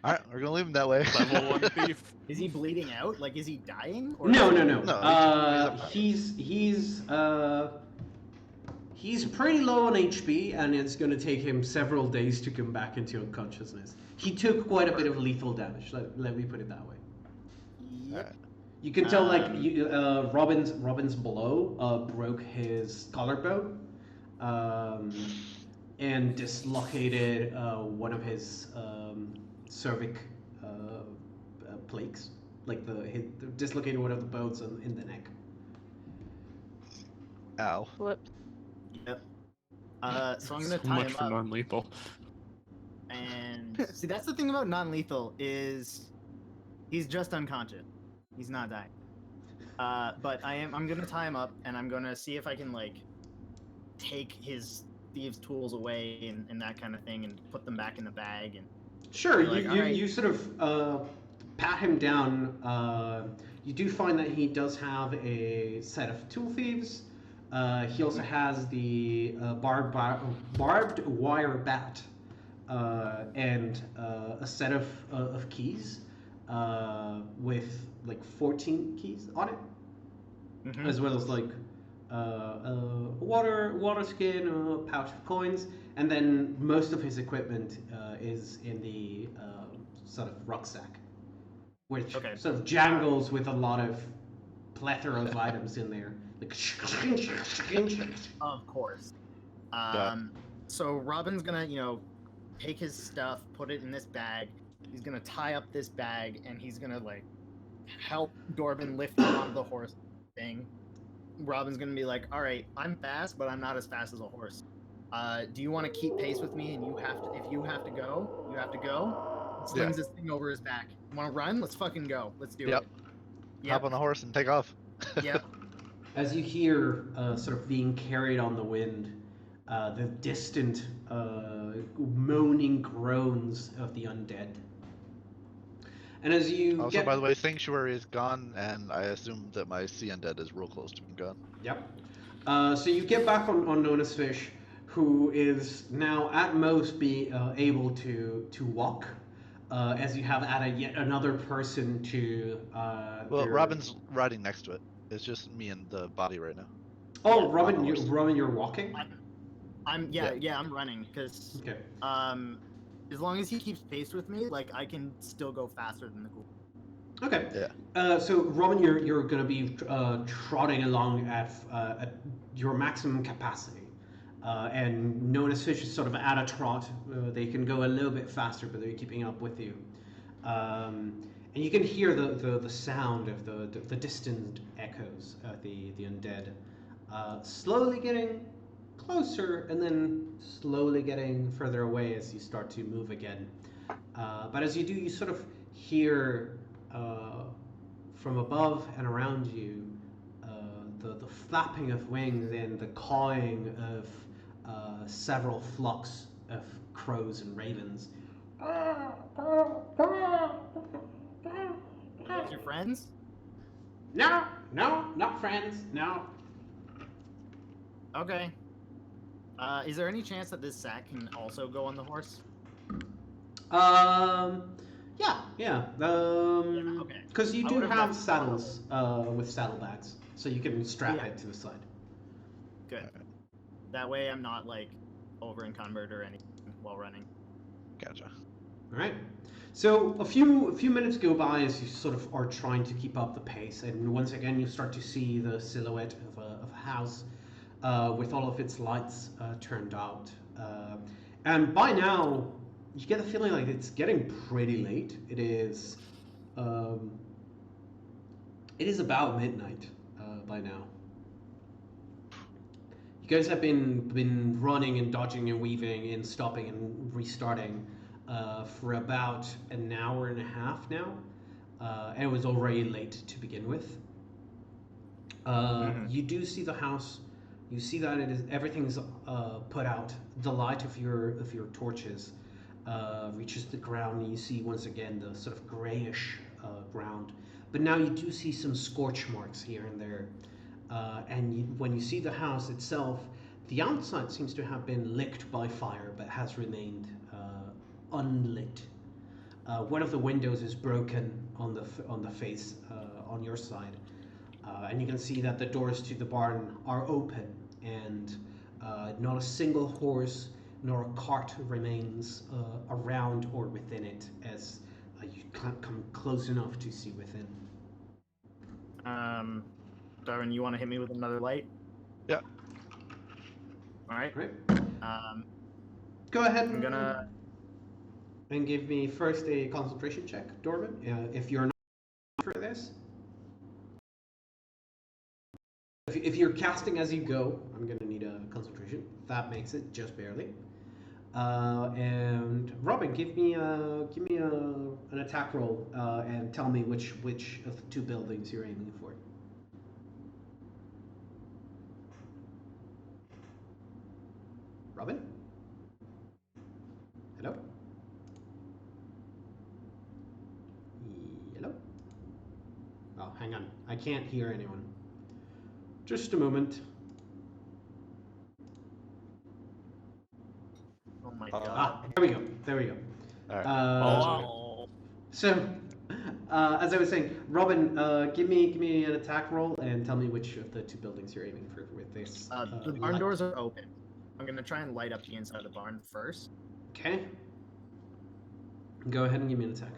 Alright, we're gonna leave him that way. Level 1 thief. Is he bleeding out? Like, is he dying? Or No, is he- no, no. No, He's pretty low on HP, and it's going to take him several days to come back into unconsciousness. He took quite a bit of lethal damage. Let me put it that way. Yep. Alright. You can tell, Robin's blow broke his collarbone, and dislocated one of his cervic plates, like dislocated one of the bones in the neck. Ow. Whoops. Yep. So I'm gonna So tie much him for up. non-lethal. And see, that's the thing about non-lethal is he's just unconscious. He's not dying. But I'm gonna tie him up, and I'm gonna see if I can like take his thieves' tools away and that kind of thing, and put them back in the bag. And Sure, You're like, "Alright." you sort of pat him down. You do find that he does have a set of tool thieves. He also has the barbed wire bat and a set of keys with like 14 keys on it, Mhm. as well as like a water skin, a pouch of coins, and then most of his equipment is in the sort of rucksack, which Okay. sort of jangles with a lot of plethora of items in there. Like, Of course. Yeah. So Robin's gonna, take his stuff, put it in this bag. He's gonna tie up this bag, and he's gonna like help Dorbin lift him onto the horse thing. Robin's gonna be like, "All right, I'm fast, but I'm not as fast as a horse. Do you want to keep pace with me? And if you have to go, you have to go." Slings this thing over his back. Want to run? Let's fucking go. Let's do Yep. it. Hop on the horse and take off. Yep. As you hear sort of being carried on the wind, the distant moaning groans of the undead. And as you Also, by the way, Sanctuary is gone, and I assume that my sea undead is real close to being gone. Yep. So you get back on Nona's fish, who is now at most be able to walk, as you have added yet another person to. Well, your- Robin's riding next to it. It's just me and the body right now. Oh, Yeah, Robin, on the horse. you're walking. I'm running because Okay. as long as he keeps pace with me, like I can still go faster than the ghoul. Okay. Yeah. So Robin, you're going to be trotting along at your maximum capacity, and Nona's fish is sort of at a trot. They can go a little bit faster, but they're keeping up with you. And you can hear the sound of the distant echoes of the undead, slowly getting closer, and then slowly getting further away as you start to move again. But as you do, you sort of hear from above and around you the flapping of wings and the cawing of several flocks of crows and ravens. Those your friends? No, not friends. No. Okay. Is there any chance that this sack can also go on the horse? Yeah. okay. Because you I do would've have left- saddles with saddlebags, so you can strap Yeah. it to the side. Good. That way I'm not like over encumbered or anything while running. Gotcha. All right. So a few minutes go by as you sort of are trying to keep up the pace, and once again you start to see the silhouette of a house with all of its lights turned out. And by now, you get the feeling like it's getting pretty late. It is about midnight by now. You guys have been running and dodging and weaving and stopping and restarting for about an hour and a half now. and it was already late to begin with. You do see the house. You see that everything's put out. The light of your torches reaches the ground, and you see once again the sort of grayish ground. But now you do see some scorch marks here and there. When you see the house itself, the outside seems to have been licked by fire, but has remained unlit. One of the windows is broken on the face on your side, and you can see that the doors to the barn are open, and not a single horse nor a cart remains around or within it, as you can't come close enough to see within. Darwin, you want to hit me with another light? Yeah. All right. Right. Go ahead. I'm gonna. And give me first a concentration check, Dorman, if you're not for this. If you're casting as you go, I'm going to need a concentration. That makes it just barely. And Robin, give me an attack roll and tell me which of the two buildings you're aiming for. Robin? Hello? Hello? Oh, hang on. I can't hear anyone. Just a moment. Oh my god. There we go. All right. So, as I was saying, Robin, give me an attack roll and tell me which of the two buildings you're aiming for with this. The barn doors are open. I'm gonna try and light up the inside of the barn first. Okay. Go ahead and give me an attack.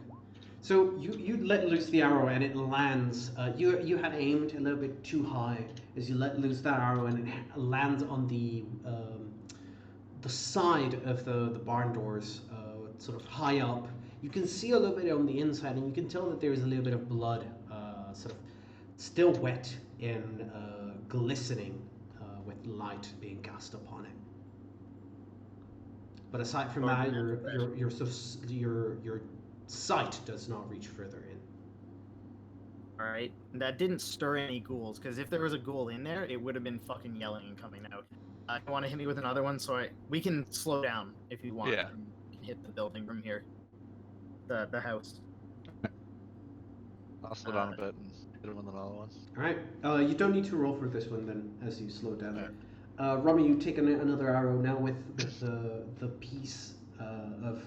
So you let loose the arrow and it lands. You had aimed a little bit too high as you let loose that arrow, and it lands on the side of the barn doors, sort of high up. You can see a little bit on the inside, and you can tell that there is a little bit of blood, sort of still wet and glistening with light being cast upon it. But aside from that, your sight does not reach further in. All right, that didn't stir any ghouls, because if there was a ghoul in there, it would have been fucking yelling and coming out. You want to hit me with another one, so we can slow down if you want. Yeah. And hit the building from here, the house. I'll slow down a bit and hit him with another one. All right. You don't need to roll for this one then, as you slow down. Rami, you take another arrow now with the piece of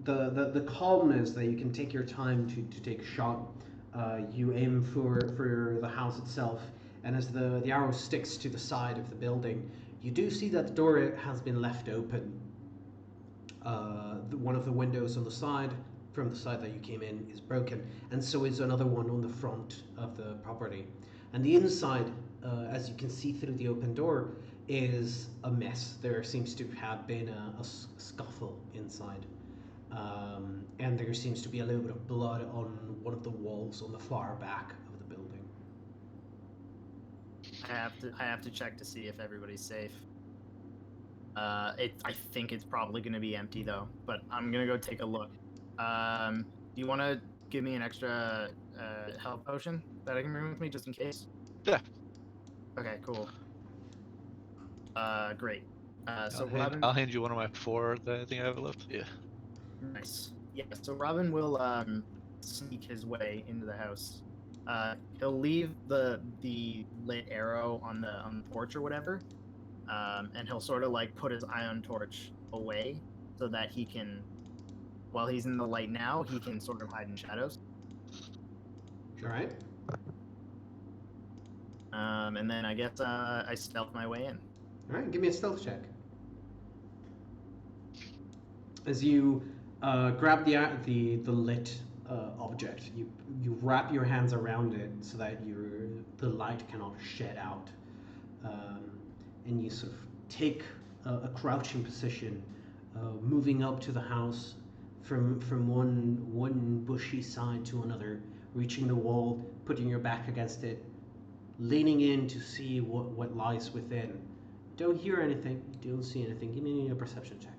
the calmness that you can take your time to take a shot. You aim for the house itself, and as the arrow sticks to the side of the building, you do see that the door has been left open. One of the windows on the side, from the side that you came in, is broken, and so is another one on the front of the property. And the inside, as you can see through the open door, is a mess. There seems to have been a scuffle inside. And there seems to be a little bit of blood on one of the walls on the far back of the building. I have to check to see if everybody's safe. I think it's probably going to be empty though, but I'm gonna go take a look. Do you want to give me an extra health potion that I can bring with me just in case? Yeah. Okay, cool. Great. So I'll hand you one of my 4 that I think I have left. Yeah. Nice. Yeah, so Robin will sneak his way into the house. He'll leave the lit arrow on the porch or whatever, and he'll sort of like put his ion torch away so that he can, while he's in the light now, he can sort of hide in shadows. All right. And then I guess I stealth my way in. All right, give me a stealth check. As you grab the lit object, you wrap your hands around it so that the light cannot shed out, and you sort of take a crouching position, moving up to the house from one bushy side to another, reaching the wall, putting your back against it, leaning in to see what lies within. Don't hear anything, don't see anything. Give me a perception check.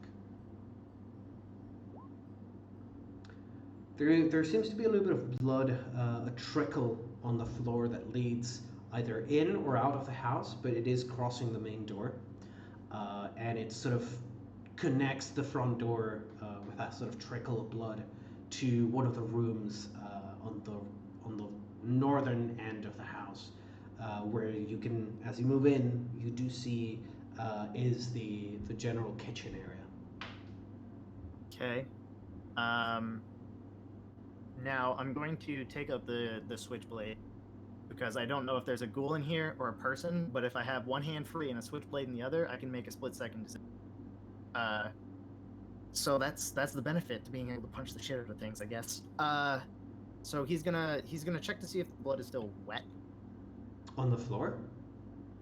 There seems to be a little bit of blood, a trickle on the floor that leads either in or out of the house, but it is crossing the main door, and it sort of connects the front door with that sort of trickle of blood to one of the rooms on the northern end of the house, where you can, as you move in, you do see is the general kitchen area. Okay. Now I'm going to take out the switchblade because I don't know if there's a ghoul in here or a person, but if I have one hand free and a switchblade in the other, I can make a split-second decision. So that's the benefit to being able to punch the shit out of things, I guess. So he's gonna check to see if the blood is still wet. On the floor?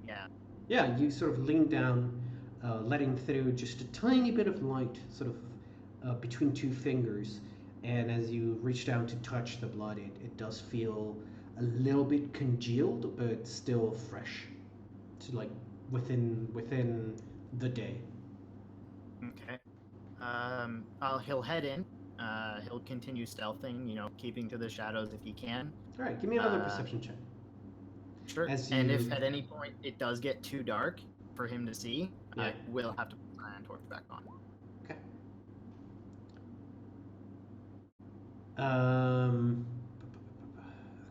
Yeah. Yeah, you sort of lean down, letting through just a tiny bit of light, sort of between two fingers. And as you reach down to touch the blood, it does feel a little bit congealed, but still fresh. So like within the day. Okay. He'll head in. He'll continue stealthing, keeping to the shadows if he can. All right, give me another perception check. Sure. As And you- if at any point it does get too dark for him to see, Yeah. I will have to put my iron torch back on. Okay.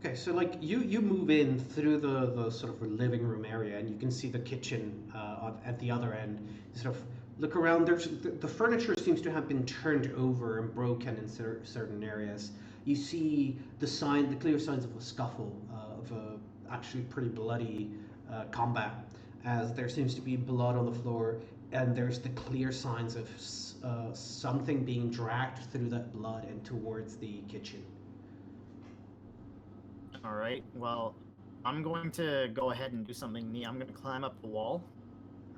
Okay, so like you move in through the sort of living room area, and you can see the kitchen at the other end. You sort of look around. The furniture seems to have been turned over and broken in certain areas. You see the clear signs of a scuffle, of a actually pretty bloody combat, as there seems to be blood on the floor, and there's the clear signs of something being dragged through that blood and towards the kitchen. All right. Well, I'm going to go ahead and do something neat. I'm going to climb up the wall.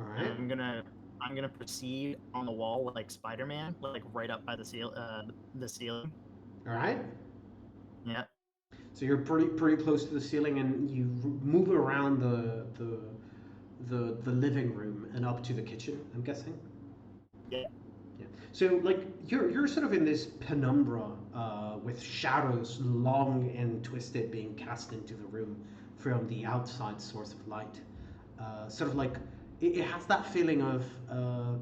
All And right. I'm gonna proceed on the wall like Spider-Man, like right up by the ceiling. All right. Yeah. So you're pretty close to the ceiling, and you move around the living room and up to the kitchen, I'm guessing. Yeah. Yeah. So like you're sort of in this penumbra with shadows long and twisted being cast into the room from the outside source of light. Sort of like it has that feeling of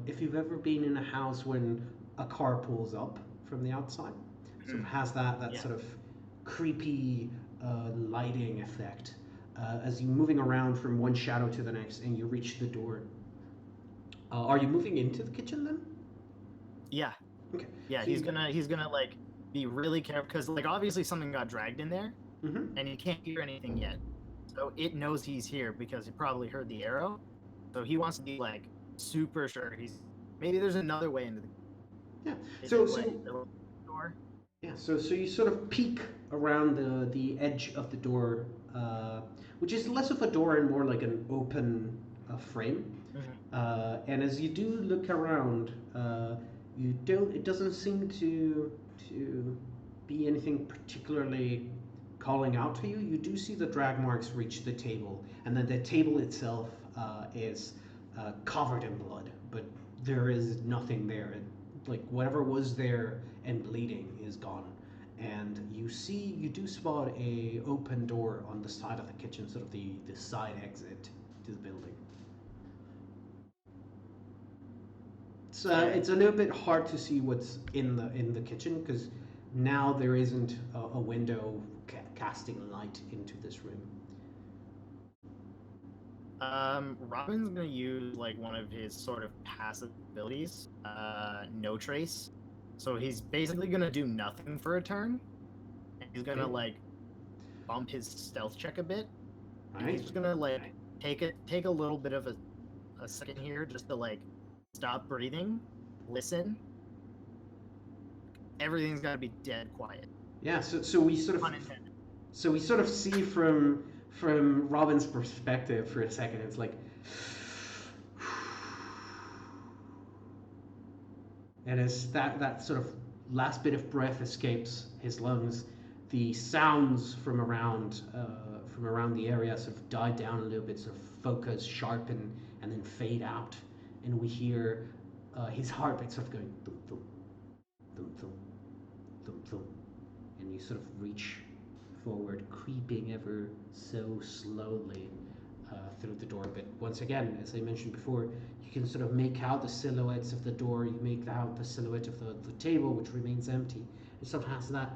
if you've ever been in a house when a car pulls up from the outside. Sort of has that Yeah. sort of creepy lighting effect as you're moving around from one shadow to the next, and you reach the door. Are you moving into the kitchen then? Yeah. Okay. Yeah. So He's gonna like be really careful because like obviously something got dragged in there, Mm-hmm. and he can't hear anything yet. So it knows he's here because it probably heard the arrow. So he wants to be like super sure maybe there's another way into the. Yeah. Is So it, like, the door? yeah. So you sort of peek around the edge of the door, which is less of a door and more like an open frame. Mm-hmm. And as you do look around, it doesn't seem to be anything particularly calling out to you. You do see the drag marks reach the table, and then the table itself is covered in blood, but there is nothing there. Like whatever was there and bleeding is gone. And you do spot a open door on the side of the kitchen, sort of the side exit to the building. It's a little bit hard to see what's in the kitchen because now there isn't a window casting light into this room. Robin's gonna use like one of his sort of passive abilities, no trace. So he's basically gonna do nothing for a turn. And he's gonna Okay. like bump his stealth check a bit. And Right? he's just gonna like take a little bit of a second here just to like stop breathing, listen. Everything's gotta be dead quiet. Yeah. So we sort of Pun intended. see from Robin's perspective for a second. It's like, and as that sort of last bit of breath escapes his lungs, the sounds from around the area sort of die down a little bit, sort of focus, sharpen, and then fade out, and we hear his heartbeat sort of going thump thump thump thump thump thump and you sort of reach forward, creeping ever so slowly through the door. But once again, as I mentioned before, you can sort of make out the silhouettes of the door, you make out the silhouette of the table, which remains empty. It sort of has that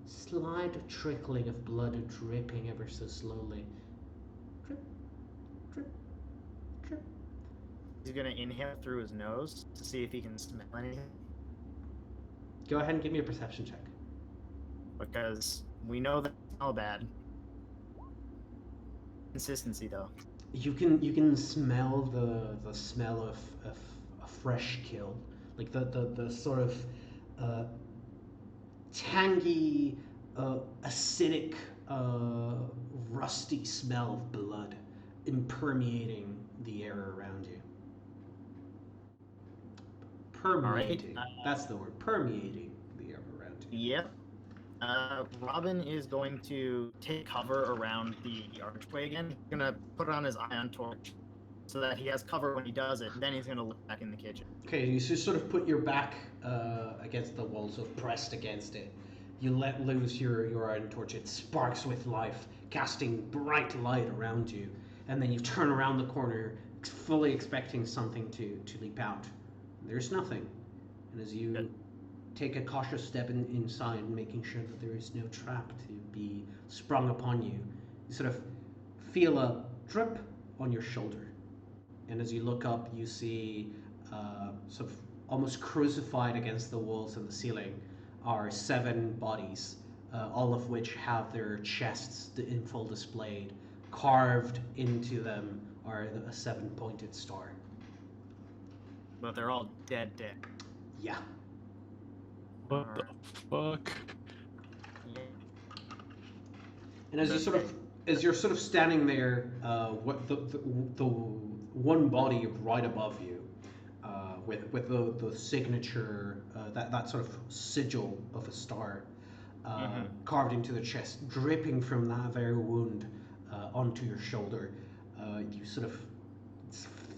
slight trickling of blood dripping ever so slowly. Drip, drip, drip. He's gonna inhale through his nose to see if he can smell anything. Go ahead and give me a perception check. Because we know that they smell bad. Consistency though. You can smell the smell of a fresh kill, like the sort of tangy, acidic, rusty smell of blood impermeating the air around you. Permeating. That's the word. Permeating the air around you. Yep. Robin is going to take cover around the archway again. He's gonna put on his ion torch so that he has cover when he does it. Then he's gonna look back in the kitchen. Okay, you just sort of put your back against the wall, sort of pressed against it. You let loose your iron torch. It sparks with life, casting bright light around you. And then you turn around the corner, fully expecting something to leap out. There's nothing. And as you take a cautious step inside, making sure that there is no trap to be sprung upon you, you sort of feel a drip on your shoulder. And as you look up, you see sort of almost crucified against the walls and the ceiling are 7 bodies, all of which have their chests in full displayed. Carved into them are a 7-pointed star. But they're all dead. Yeah. What the fuck? Yeah. And as you're sort of standing there, what the one body right above you, with the signature, that sort of sigil of a star, carved into the chest, dripping from that very wound onto your shoulder, you sort of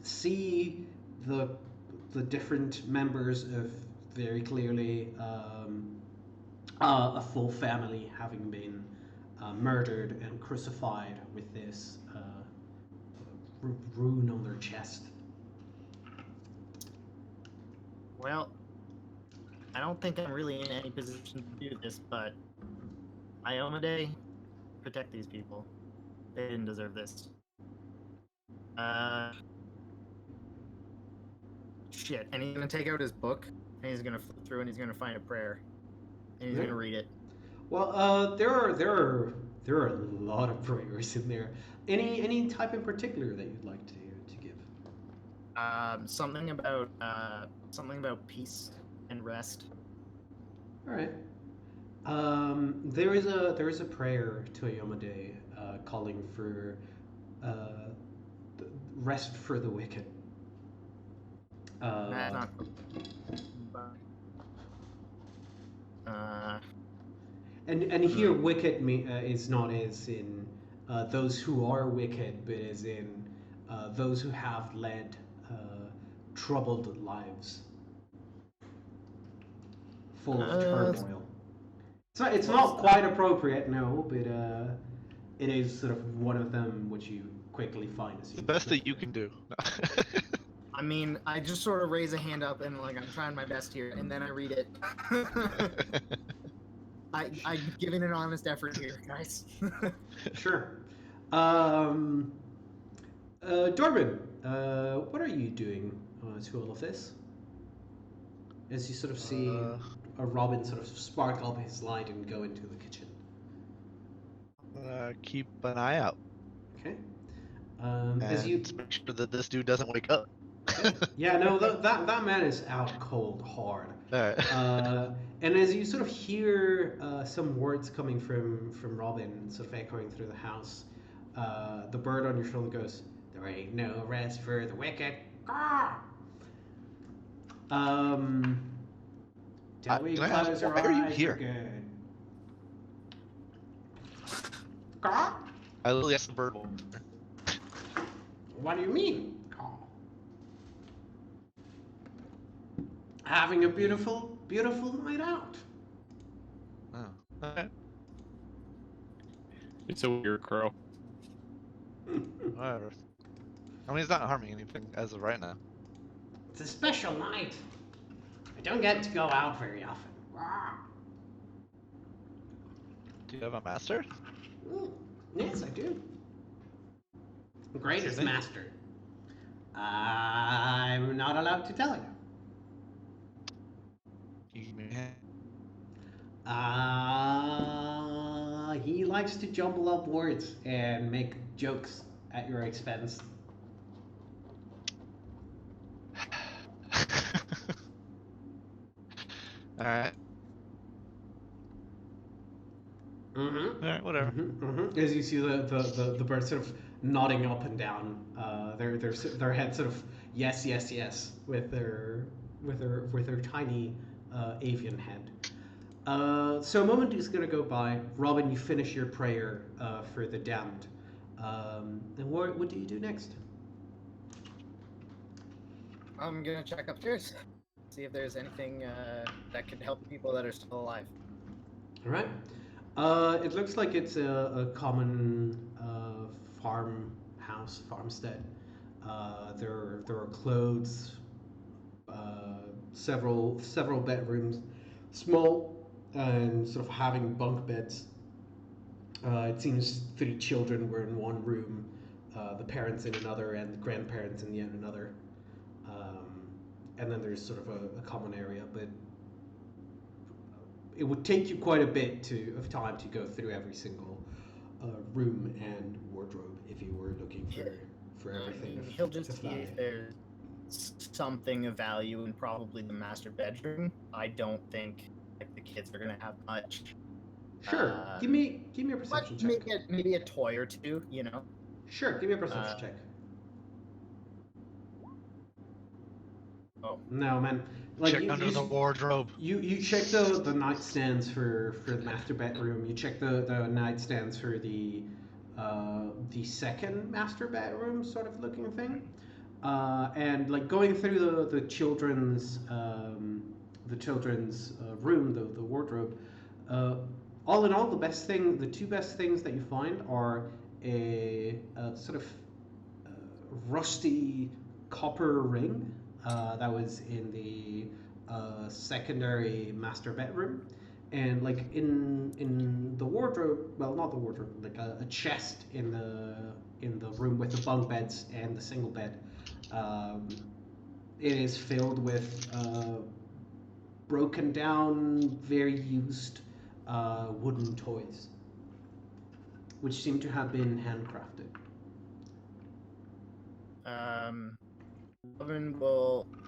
see the different members of very clearly a full family having been murdered and crucified with this rune on their chest. Well, I don't think I'm really in any position to do this, but Iomade, protect these people. They didn't deserve this. Shit. And he's gonna take out his book, and he's gonna flip through, and he's gonna find a prayer, and he's gonna read it. Well, there are a lot of prayers in there. Any type in particular that you'd like to give? Something about peace and rest. All right. There is a prayer to Ayomade calling for rest for the wicked. That's not. And here wicked is not as in those who are wicked, but as in those who have led troubled lives, full of turmoil. So it's not quite appropriate, no, but it is sort of one of them which you quickly find. As The best that you can do. I mean, I just sort of raise a hand up and like I'm trying my best here, and then I read it. I'm giving an honest effort here, guys. Sure. Dorman, what are you doing to all of this? As you sort of see a Robin sort of spark up his light and go into the kitchen. Keep an eye out. Okay. And As you make sure that this dude doesn't wake up. yeah, no, that man is out cold hard. Alright. And as you sort of hear some words coming from Robin, sort of echoing through the house, the bird on your shoulder goes, "There ain't no rest for the wicked." Ah! Till we can I ask, close our why are you eyes, here? we're good. Caw? I literally asked the bird. What do you mean? Caw? Having a beautiful, beautiful night out. Oh. Alright, It's a weird crow. whatever. I mean, he's not harming anything as of right now. It's a special night. I don't get to go out very often. Do you have a master? Yes, I do. Greatest name? master. I'm not allowed to tell you. You give me a hand. He likes to jumble up words and make jokes at your expense. Alright, Mm-hmm. alright, whatever. As you see the bird sort of nodding up and down, their head sort of yes with their tiny avian head. So a moment is gonna go by. Robin, you finish your prayer for the damned. And what do you do next? I'm gonna check upstairs, see if there's anything that could help people that are still alive. All right. It looks like it's a common farmstead. There are clothes, several bedrooms, small and sort of having bunk beds. It seems 3 children were in one room, the parents in another, and the grandparents in yet another. And then there's sort of a common area, but it would take you quite a bit of time to go through every single room and wardrobe if you were looking for everything. He'll just of see value. if there's something of value in probably the master bedroom. I don't think like the kids are gonna have much. Sure. Give me a perception check. Maybe a toy or two, you know. Sure. Give me a perception check. Oh. No, man. Check under the wardrobe. You check the nightstands for the master bedroom. You check the nightstands for the second master bedroom sort of looking thing. And like going through the children's room, the wardrobe. All in all, the 2 best things that you find are a sort of rusty copper ring that was in the secondary master bedroom, and like in the wardrobe, well, not the wardrobe, like a chest in the room with the bunk beds and the single bed. It is filled with broken down, very used wooden toys, which seem to have been handcrafted.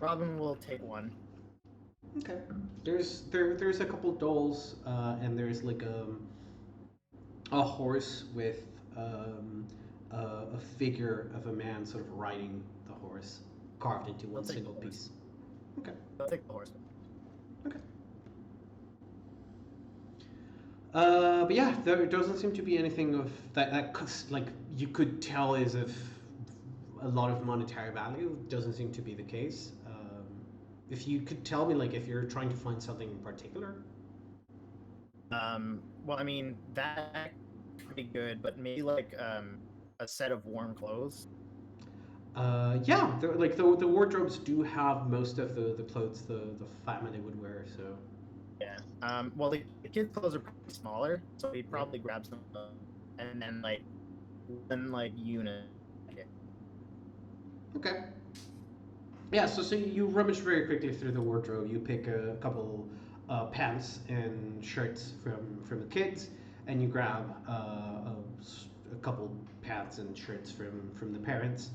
Robin will take one. Okay. There's a couple dolls, and there's like a horse with a figure of a man sort of riding the horse, carved into one I'll take single the horse. piece. Okay. I'll take the horse. Okay. But yeah, there doesn't seem to be anything of that like you could tell is of a lot of monetary value. Doesn't seem to be the case. If you could tell me, like, if you're trying to find something in particular. Well, I mean that pretty good, but maybe like a set of warm clothes. Yeah, like the wardrobes do have most of the clothes the family would wear. So. Yeah. Well, the kids' clothes are pretty smaller, so he'd probably grab some, and then like unit. Okay. Yeah, so you rummage very quickly through the wardrobe. You pick a couple pants and shirts from the kids, and you grab a couple pants and shirts from the parents.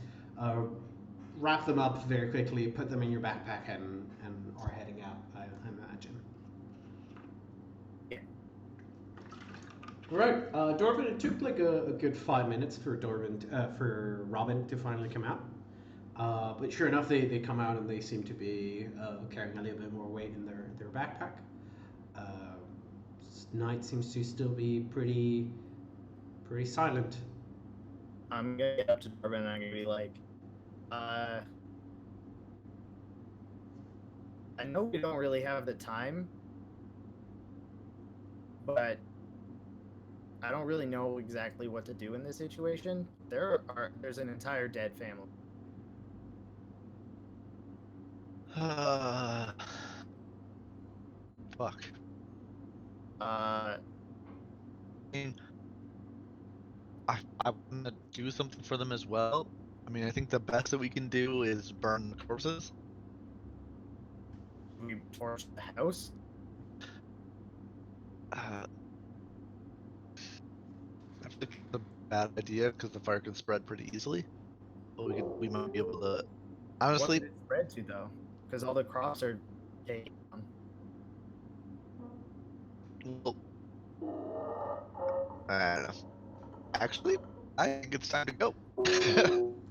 Wrap them up very quickly, put them in your backpack, and are heading out, I imagine. Yeah. Right, Dorvin, it took like a good 5 minutes for Robin to finally come out. But sure enough, they come out and they seem to be carrying a little bit more weight in their backpack. Night seems to still be pretty silent. I'm gonna get up to Darwin and I'm gonna be like, I know we don't really have the time, but I don't really know exactly what to do in this situation. There's an entire dead family. Fuck. Uh, I mean, I want to do something for them as well. I mean, I think the best that we can do is burn the corpses. we torch the house. I think it's a bad idea because the fire can spread pretty easily. But we might be able to. Honestly, What did it spread to though? Because all the crops are taken. well, I don't know. Actually, I think it's time to go.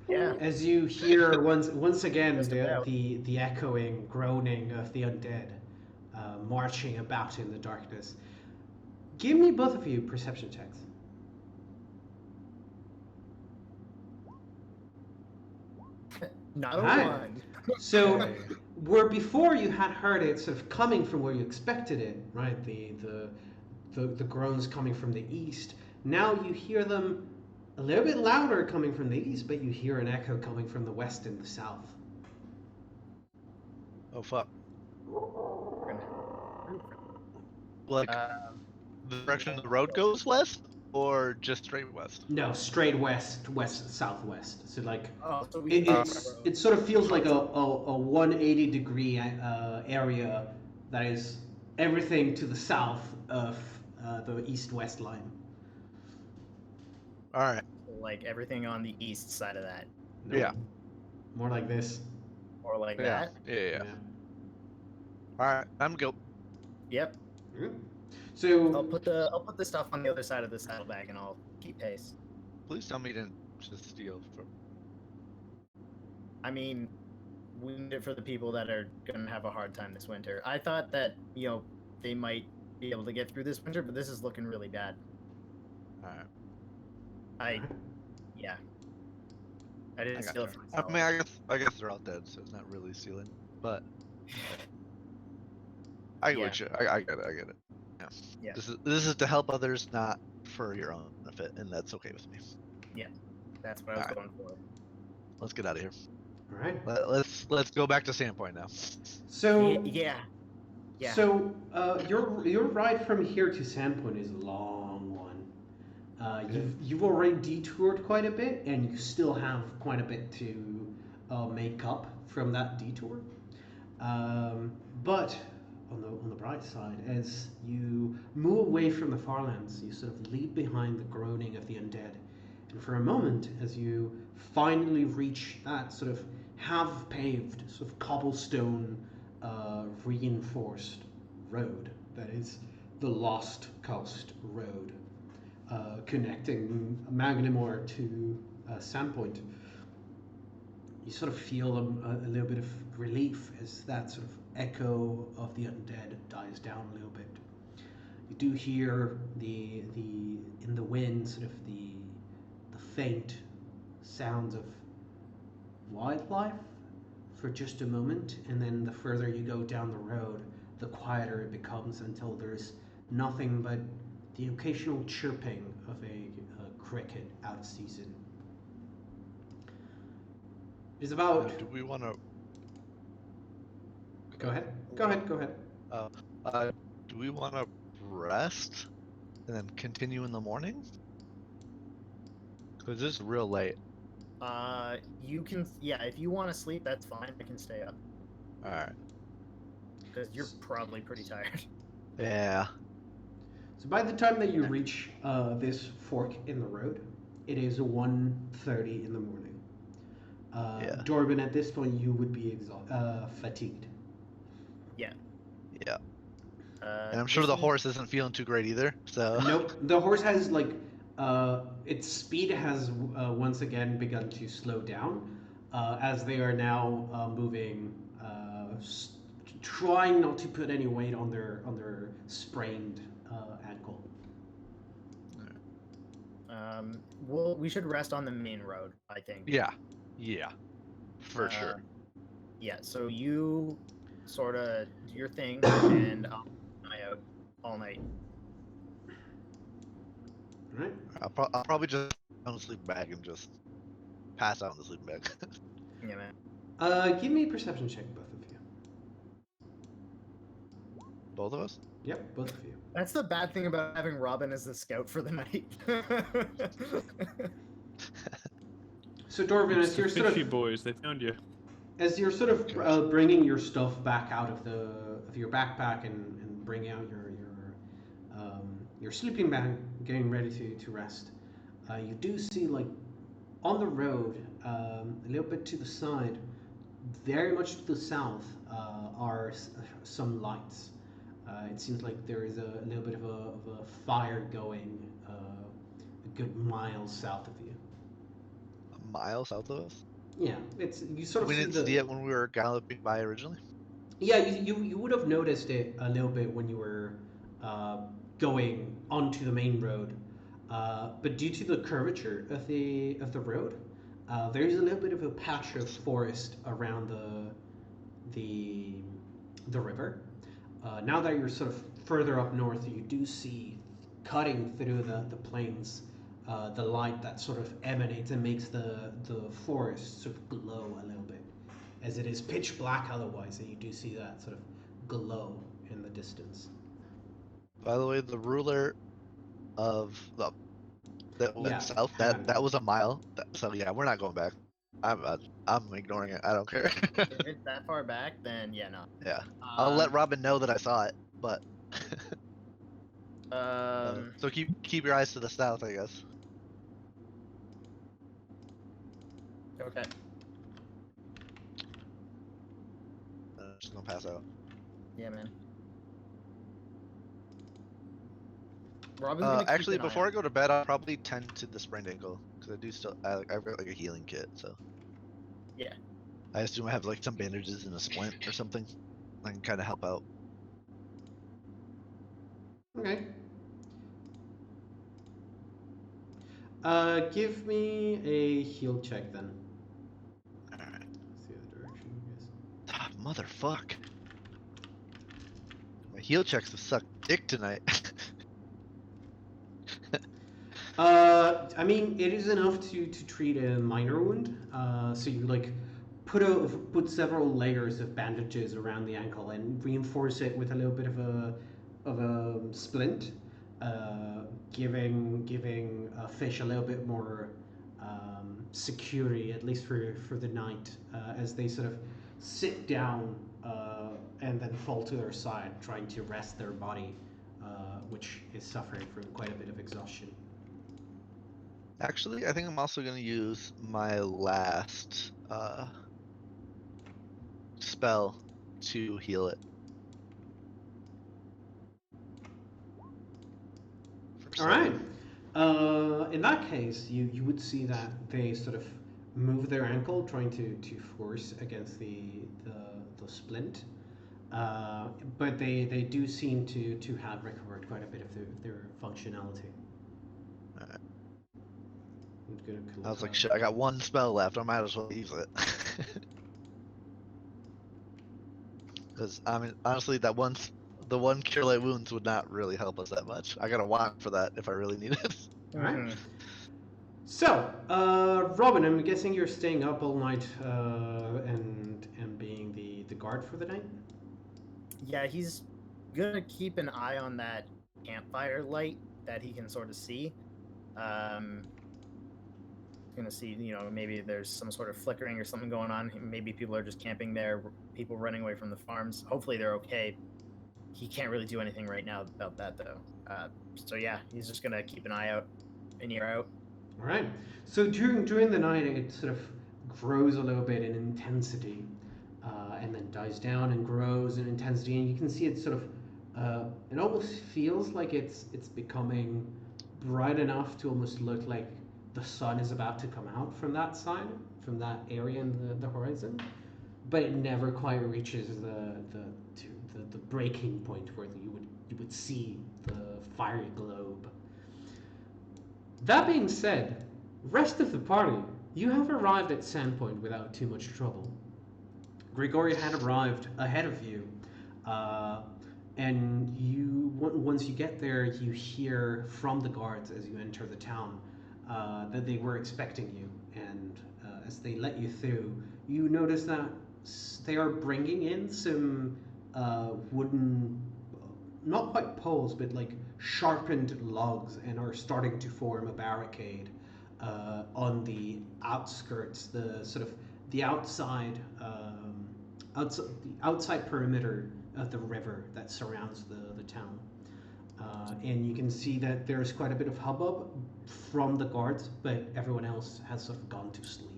Yeah. As you hear once again Just about. the echoing groaning of the undead marching about in the darkness. Give me both of you perception checks. Not a Hi. one. So, Okay. where before you had heard it sort of coming from where you expected it, right? The groans coming from the east. Now you hear them a little bit louder coming from the east, but you hear an echo coming from the west and the south. Oh fuck! Like Uh, the direction the road goes west, or just straight west? No, straight west, west, southwest. So like oh, so we it, can it sort of feels like a 180 degree area that is everything to the south of the east-west line. All right. like everything on the east side of that, Nope. Yeah. More like this. or like Yeah. that. Yeah. All right. I'm go. Yep. Mhm. So I'll put the stuff on the other side of the saddlebag, and I'll keep pace. Please tell me you didn't just steal from. I mean, we need it for the people that are gonna have a hard time this winter. I thought that they might be able to get through this winter, but this is looking really bad. All right. I didn't I steal it gotcha. for I myself. mean, I guess they're all dead, so it's not really stealing. But I get what you. I get it. I get it. Yeah. Yeah. This is to help others, not for your own benefit, and that's okay with me. That's what I was Alright. going for. Let's get out of here. all right. Let's go back to Sandpoint now. So Yeah. So your ride from here to Sandpoint is a long one. You've already detoured quite a bit, and you still have quite a bit to make up from that detour. But on the bright side, as you move away from the Farlands, you sort of leave behind the groaning of the undead, and for a moment, as you finally reach that sort of half-paved, sort of cobblestone, reinforced road that is the Lost Coast Road, connecting Magnamore to Sandpoint, you sort of feel a little bit of relief as that sort of echo of the undead dies down a little bit. You do hear the in the wind sort of the faint sounds of wildlife for just a moment, and then the further you go down the road, the quieter it becomes until there's nothing but the occasional chirping of a cricket out of season. It's about. Do we want to? Go ahead. Do we want to rest and then continue in the morning? Because this is real late. You can. Yeah, if you want to sleep, that's fine. I can stay up All right. because you're probably pretty tired. Yeah. So by the time that you reach this fork in the road, it is 1:30 in the morning. Yeah. Dorbin, at this point, you would be fatigued. Yeah. Yeah. And I'm sure the horse isn't feeling too great either. So. Nope. The horse has its speed has once again begun to slow down as they are now moving, trying not to put any weight on their sprained ankle. Well, we should rest on the main road, I think. Yeah. Yeah. For sure. Yeah. So you sort of do your thing, and I'll keep an eye out all night. All right. I'll probably just on the sleeping bag and just pass out in the sleeping bag. Yeah, man. Give me a perception check, both of you. Both of us? Yep, both of you. That's the bad thing about having Robin as the scout for the night. So Dorvin, It's as the you're sort fishy of boys. They found you. bringing your stuff back out of your backpack and bringing out your sleeping bag, getting ready to rest, you do see like on the road, a little bit to the side, very much to the south, are some lights. It seems like there is a little bit of a fire going a good mile south of you. A mile south of us? Yeah, it's you sort of We see didn't the. see it when we were galloping by originally? Yeah, you would have noticed it a little bit when you were going onto the main road, but due to the curvature of the road, there's a little bit of a patch of forest around the river. Now that you're sort of further up north, you do see cutting through the plains the light that sort of emanates and makes the forest sort of glow a little bit, as it is pitch black otherwise, and you do see that sort of glow in the distance. By the way, the ruler of the that went Yeah, south, hand. that was a mile. So yeah, we're not going back. I'm ignoring it. I don't care. If it's that far back, then yeah, no. Yeah, I'll let Robin know that I saw it, but so keep your eyes to the south, I guess. Okay. I'm just gonna pass out. Yeah, man. Robin's gonna keep Actually, an eye before I out. go to bed, I'll probably tend to the sprained ankle because I do still. I've got like a healing kit, so. Yeah. I assume I have like some bandages and a splint or something. I can kind of help out. Okay. Give me a heal check then. Alright. That's the other direction, I guess. Ah, motherfuck. My heal checks have sucked dick tonight. I mean, it is enough to treat a minor wound. So you like put several layers of bandages around the ankle and reinforce it with a little bit of a splint, giving a fish a little bit more security, at least for the night, as they sort of sit down and then fall to their side, trying to rest their body, which is suffering from quite a bit of exhaustion. Actually, I think I'm also gonna use my last spell to heal it. All right. In that case, you would see that they sort of move their ankle, trying to force against the splint. But they do seem to have recovered quite a bit of their functionality. Alright. I'm gonna I was like, shit, I got one spell left. I might as well use it. Because I mean, honestly, the one cure light wounds would not really help us that much. I got a wand for that if I really need it. All right. Mhm. So, Robin, I'm guessing you're staying up all night and being the guard for the night. Yeah, he's gonna keep an eye on that campfire light that he can sort of see. Gonna see, maybe there's some sort of flickering or something going on. Maybe people are just camping there, people running away from the farms. Hopefully they're okay. He can't really do anything right now about that though. So yeah, he's just gonna keep an eye out, an ear out. All right. So during the night, it sort of grows a little bit in intensity, and then dies down and grows in intensity, and you can see it sort of. It almost feels like it's becoming bright enough to almost look like the sun is about to come out from that side, from that area in the horizon, but it never quite reaches the breaking point where you would see the fiery globe. That being said, rest of the party, you have arrived at Sandpoint without too much trouble. Grigori had arrived ahead of you And once you get there, you hear from the guards as you enter the town that they were expecting you. And as they let you through, you notice that they are bringing in some wooden, not quite poles, but like sharpened logs, and are starting to form a barricade on the outskirts, the sort of the outside, the outside perimeter of the river that surrounds the town. And you can see that there's quite a bit of hubbub from the guards, but everyone else has sort of gone to sleep.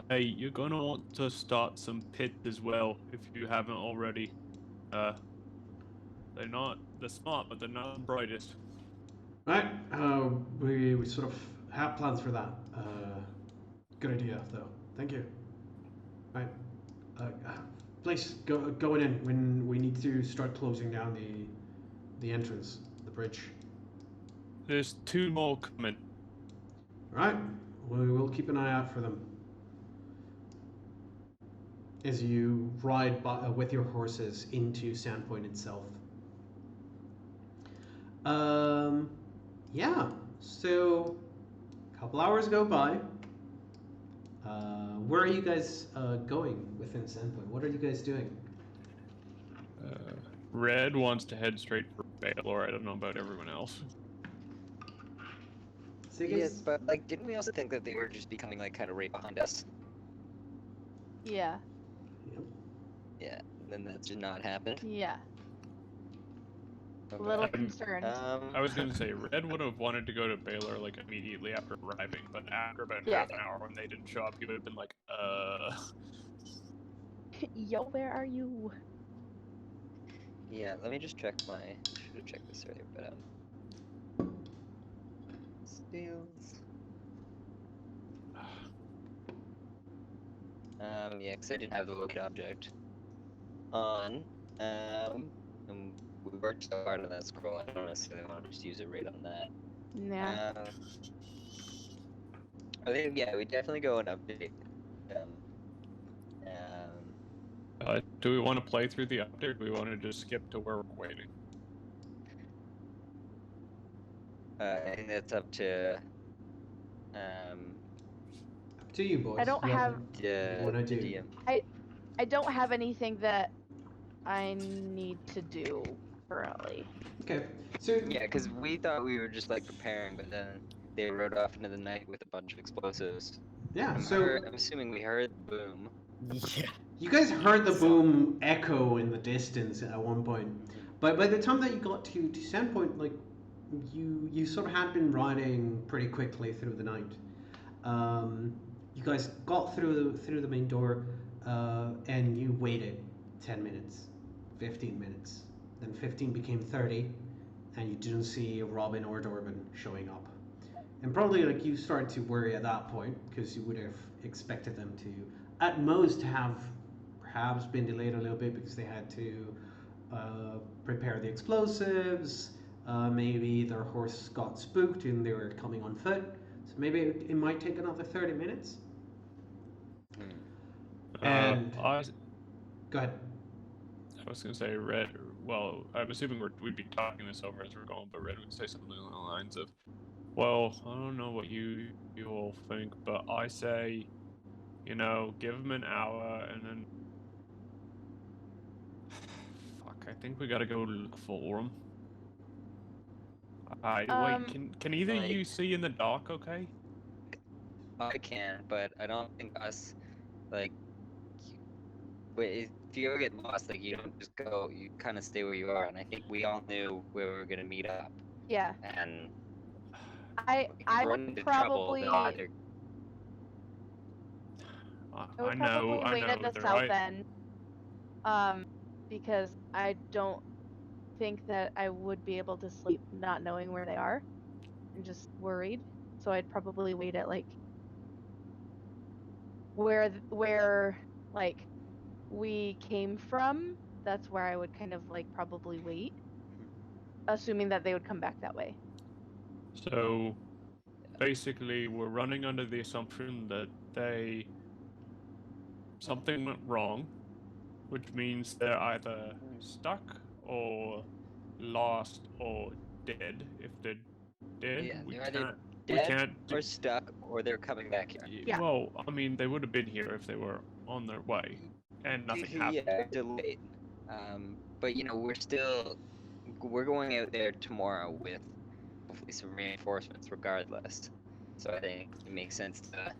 Hey, you're gonna want to start some pit as well if you haven't already. They're smart, but they're not the brightest. Right, we sort of have plans for that. Good idea, though. Thank you. Right, please go in when we need to start closing down the entrance, the bridge. There's 2 more coming. Right, we will keep an eye out for them. As you ride with your horses into Sandpoint itself. Yeah, so a couple hours go by. Where are you guys going within Sandpoint? What are you guys doing? Red wants to head straight for Baylor. I don't know about everyone else. So you Yeah, guys, but like, didn't we also think that they were just becoming like kind of right behind us? Yeah. Yep. Yeah, then that did not happen. Yeah. A Okay. little concerned. I was gonna say Red would have wanted to go to Baylor like immediately after arriving, but after about Yeah. half an hour when they didn't show up, he would have been like, Yo, where are you? Yeah, let me just check my. Should have checked this earlier, but Steals. Yeah, because I didn't have the locate object on. And we worked so hard on that scroll. I don't necessarily want to just use it right on that. Nah. I think yeah, we definitely go and update. do we want to play through the update? Or do we want to just skip to where we're waiting? I think that's up to up to you, boys. I don't have. What I the do. DM. I don't have anything that I need to do currently. Okay, so Yeah, because we thought we were just like preparing, but then they rode off into the night with a bunch of explosives. yeah, I'm, so I'm assuming we heard the boom. Yeah. you guys heard the boom echo in the distance at one point, but by the time that you got to Sandpoint, like you sort of had been riding pretty quickly through the night. You guys got through the main door, and you waited 10 minutes, 15 minutes. Then 15 became 30, and you didn't see Robin or Dorban showing up. And probably like you started to worry at that point because you would have expected them to, at most, have perhaps been delayed a little bit because they had to prepare the explosives. Maybe their horse got spooked and they were coming on foot. So maybe it might take another 30 minutes. And go ahead. I was gonna say Red. Well, I'm assuming we'd be talking this over as we're going, but Red would say something along the lines of, "Well, I don't know what you all think, but I say, you know, give them an hour and then." Fuck, I think we gotta go look for them. Wait, can either of you see in the dark? Okay. I can, but I don't think us, like, wait, if you ever get lost, like, you don't just go, you kind of stay where you are, and I think we all knew where we were going to meet up. Yeah. And I run would into probably. trouble, then either... I know, wait at the they're south right. end. Because I don't think that I would be able to sleep not knowing where they are and just worried. So I'd probably wait at like where like we came from. That's where I would kind of like probably wait, assuming that they would come back that way. So basically, we're running under the assumption that something went wrong. which means they're either stuck or lost or dead. If they're dead, Yeah, we they're either can't. dead We can't. or stuck, or they're coming back here. Yeah. Well, I mean, they would have been here if they were on their way, and nothing happened. Yeah, delayed. But you know, we're going out there tomorrow with hopefully some reinforcements, regardless. So I think it makes sense to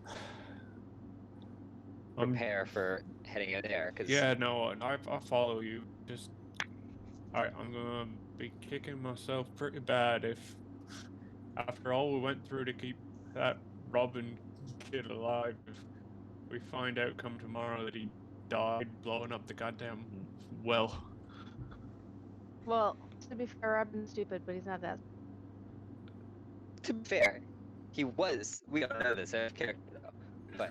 prepare for heading out there. Cause Yeah, no, and I follow you. Just, I'm gonna be kicking myself pretty bad if, after all we went through to keep that Robin kid alive, if we find out come tomorrow that he died blowing up the goddamn well. Well, to be fair, Robin's stupid, but he's not that. to be fair, he was. We don't know this out of character though, but.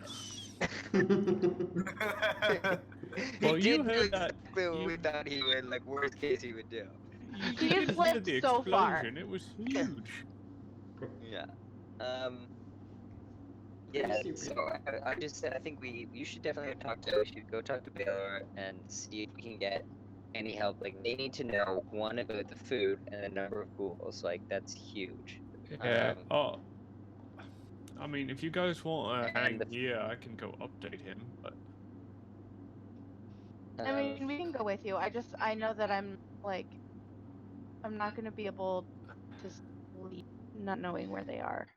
Well, he you did do heard that- exactly what we thought he would. Like worst case, he would do. He You has did lived the so far. explosion. It was huge. Yeah. Yeah. So I just said I think you should definitely we should go talk to Baylor and see if we can get any help. Like they need to know one about the food and the number of ghouls. Like that's huge. Yeah. I mean, if you guys want to hang and here, I can go update him. But I mean, we can go with you. I know that I'm not gonna be able to sleep not knowing where they are.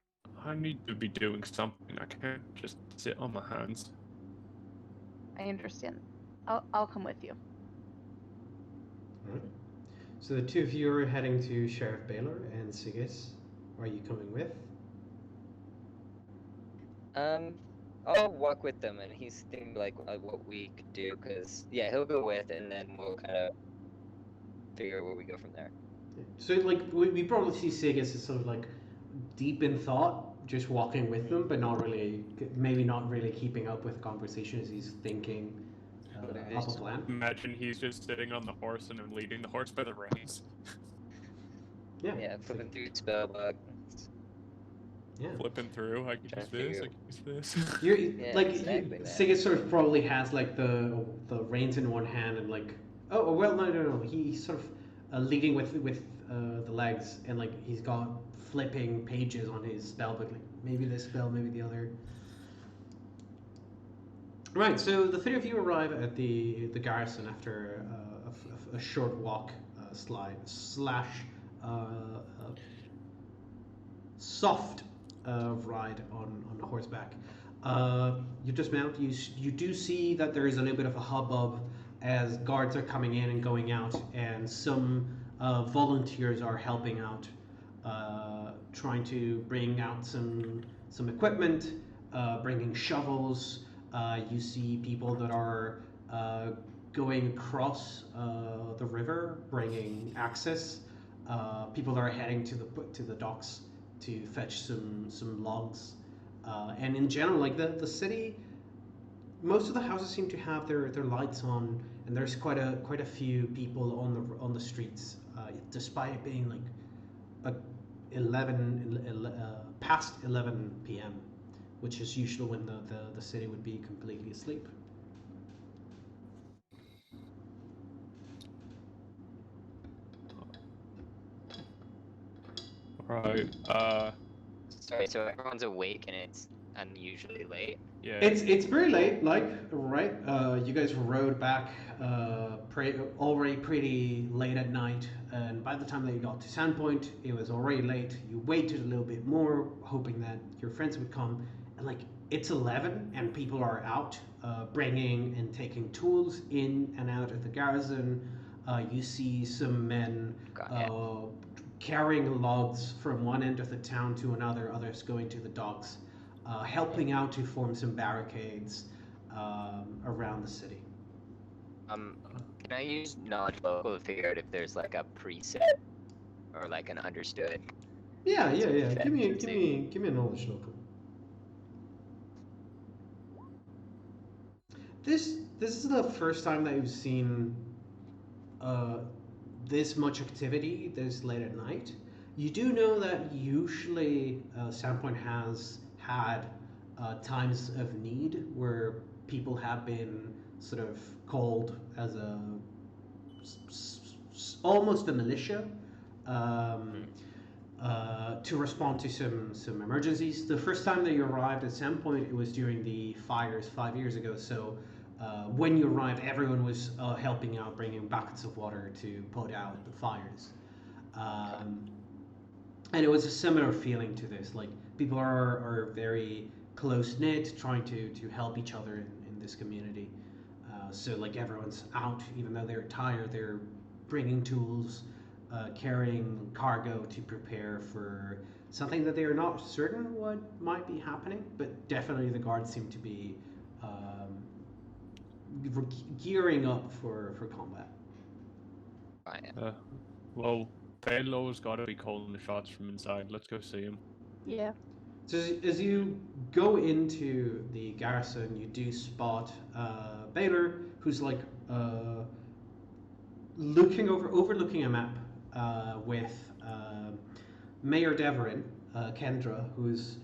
I need to be doing something. I can't just sit on my hands. I understand. I'll come with you. Alright. So the two of you are heading to Sheriff Baylor and Sigis. Are you coming with? I'll walk with them, and he's thinking like what we could do, cause yeah, he'll go with, and then we'll kind of figure out where we go from there. So like we probably see Sigis as sort of like deep in thought, just walking with them, but maybe not really keeping up with conversation as he's thinking up a plan. Imagine he's just sitting on the horse and I'm leading the horse by the reins. Yeah. Yeah, flipping through spell book. Yeah. Flipping through, I can Trying use to this, figure- I can use this. You're Yeah, like exactly that. Sigis sort of probably has like the reins in one hand and like no he's sort of leading with the legs and like he's got flipping pages on his spell book, like maybe this spell, maybe the other. Right, so the three of you arrive at the garrison after a short walk slash soft ride on horseback. You dismount. You do see that there is a little bit of a hubbub as guards are coming in and going out, and some volunteers are helping out, trying to bring out some equipment, bringing shovels. You see people that are going across the river, bringing axes. People that are heading to the docks to fetch some logs. And in general, like the city, most of the houses seem to have their lights on, and there's quite a few people on the streets, despite it being like 11 past 11 p.m., which is usually when the city would be completely asleep. Right. Sorry, so everyone's awake and it's unusually late. Yeah. It's pretty late, like, right? You guys rode back already pretty late at night, and by the time that you got to Sandpoint, it was already late. You waited a little bit more, hoping that your friends would come, and like, it's 11, and people are out, bringing and taking tools in and out of the garrison. You see some men carrying logs from one end of the town to another, others going to the docks. Helping out to form some barricades around the city. Can I use knowledge local to figure out if there's like a preset or like an understood? Yeah. Give me a knowledge local. This is the first time that you've seen this much activity this late at night. You do know that usually Sandpoint has had times of need where people have been sort of called as almost a militia to respond to some emergencies. The first time that you arrived, at some point, it was during the fires 5 years ago. So when you arrived, everyone was helping out, bringing buckets of water to put out the fires. And it was a similar feeling to this. Like, people are very close knit, trying to help each other in this community. So like, everyone's out, even though they're tired, they're bringing tools, carrying cargo to prepare for something that they are not certain what might be happening, but definitely the guards seem to be gearing up for combat. Well, Baylor's got to be calling the shots from inside. Let's go see him. Yeah. So as you go into the garrison, you do spot Baylor, who's like overlooking a map with Mayor Deverin, Kendra, who's,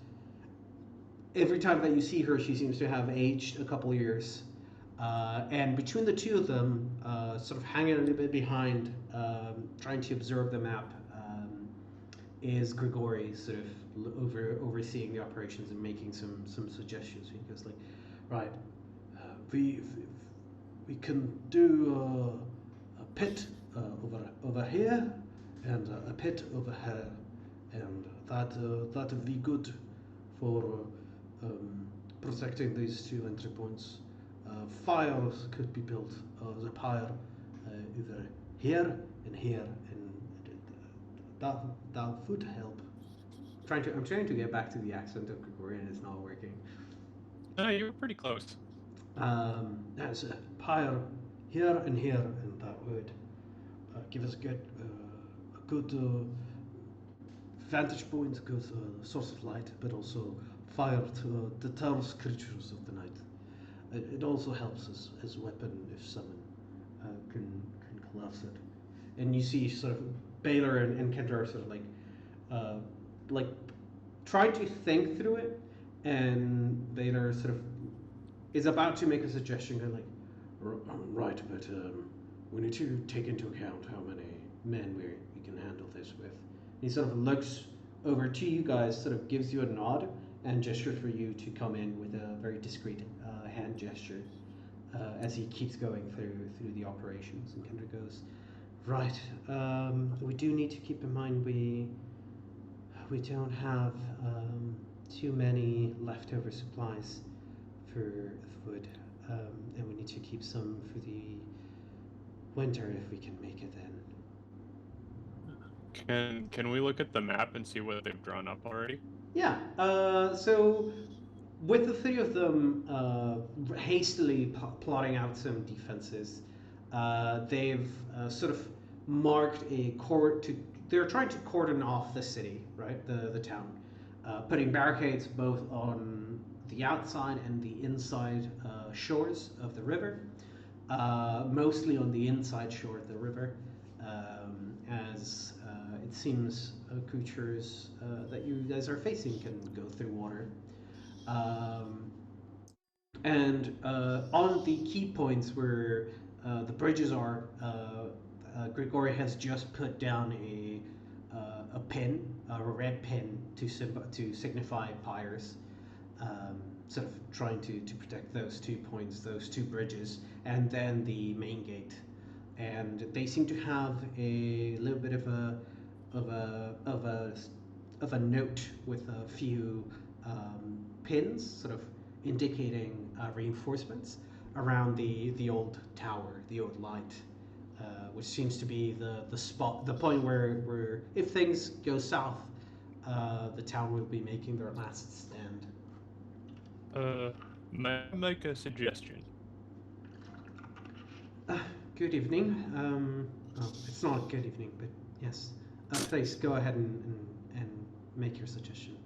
every time that you see her, she seems to have aged a couple years. And between the two of them, sort of hanging a little bit behind, trying to observe the map, is Grigori, sort of overseeing the operations and making some suggestions. He goes like, right, we can do a pit over here and a pit over here, and that would be good for protecting these two entry points. Fires could be built as a pyre either here and here, and that would help. I'm trying to get back to the accent of Gregorian. It's not working. No, you were pretty close. There's a pyre here and here, and that would give us a good vantage point, a good source of light, but also fire to deter creatures of the night. It also helps as a weapon if someone can collapse it. And you see sort of Baylor and Kendra are sort of like trying to think through it, and Baylor sort of is about to make a suggestion, kind of like, right, but we need to take into account how many men we can handle this with. And he sort of looks over to you guys, sort of gives you a nod, and gestures for you to come in with a very discreet hand gesture as he keeps going through the operations. And Kendra goes, right, we do need to keep in mind we don't have too many leftover supplies for food, and we need to keep some for the winter if we can make it then. Can we look at the map and see what they've drawn up already? Yeah, so with the three of them hastily plotting out some defenses, they've sort of marked a they're trying to cordon off the city, right, the town, putting barricades both on the outside and the inside shores of the river, mostly on the inside shore of the river, as it seems creatures that you guys are facing can go through water. And on the key points where the bridges are, Grigori has just put down a pin, a red pin to signify pyres, sort of trying to protect those 2 points, those 2 bridges, and then the main gate. And they seem to have a little bit of a note with a few pins, sort of indicating reinforcements around the old tower, the old light, which seems to be the point where if things go south, the town will be making their last stand. May I make a suggestion? Good evening. Well, it's not a good evening, but yes. Please go ahead and make your suggestion.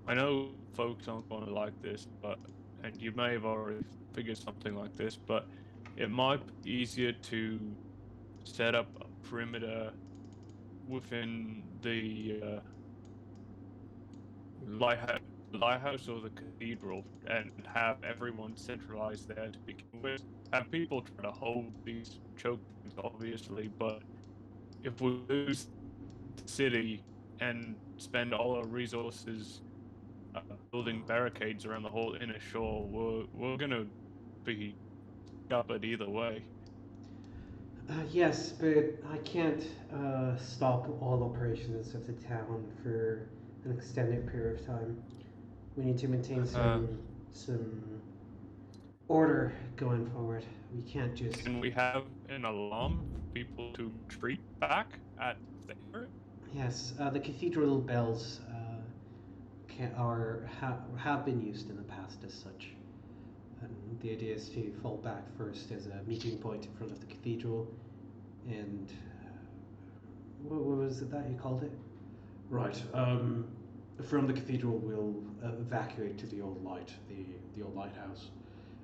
I know folks aren't going to like this, and you may have already figured something like this, but it might be easier to set up a perimeter within the lighthouse, the lighthouse or the cathedral and have everyone centralized there to begin with. Have people try to hold these choke points, obviously, but if we lose the city and spend all our resources building barricades around the whole inner shore, we're gonna be scuppered either way. Yes, but I can't stop all operations of the town for an extended period of time. We need to maintain some order going forward. We can't just. Can we have an alarm for people to retreat back at the hear it? Yes, the cathedral bells have been used in the past as such. And the idea is to fall back first as a meeting point in front of the cathedral, and what was it that you called it? Right. From the cathedral, we'll evacuate to the old lighthouse,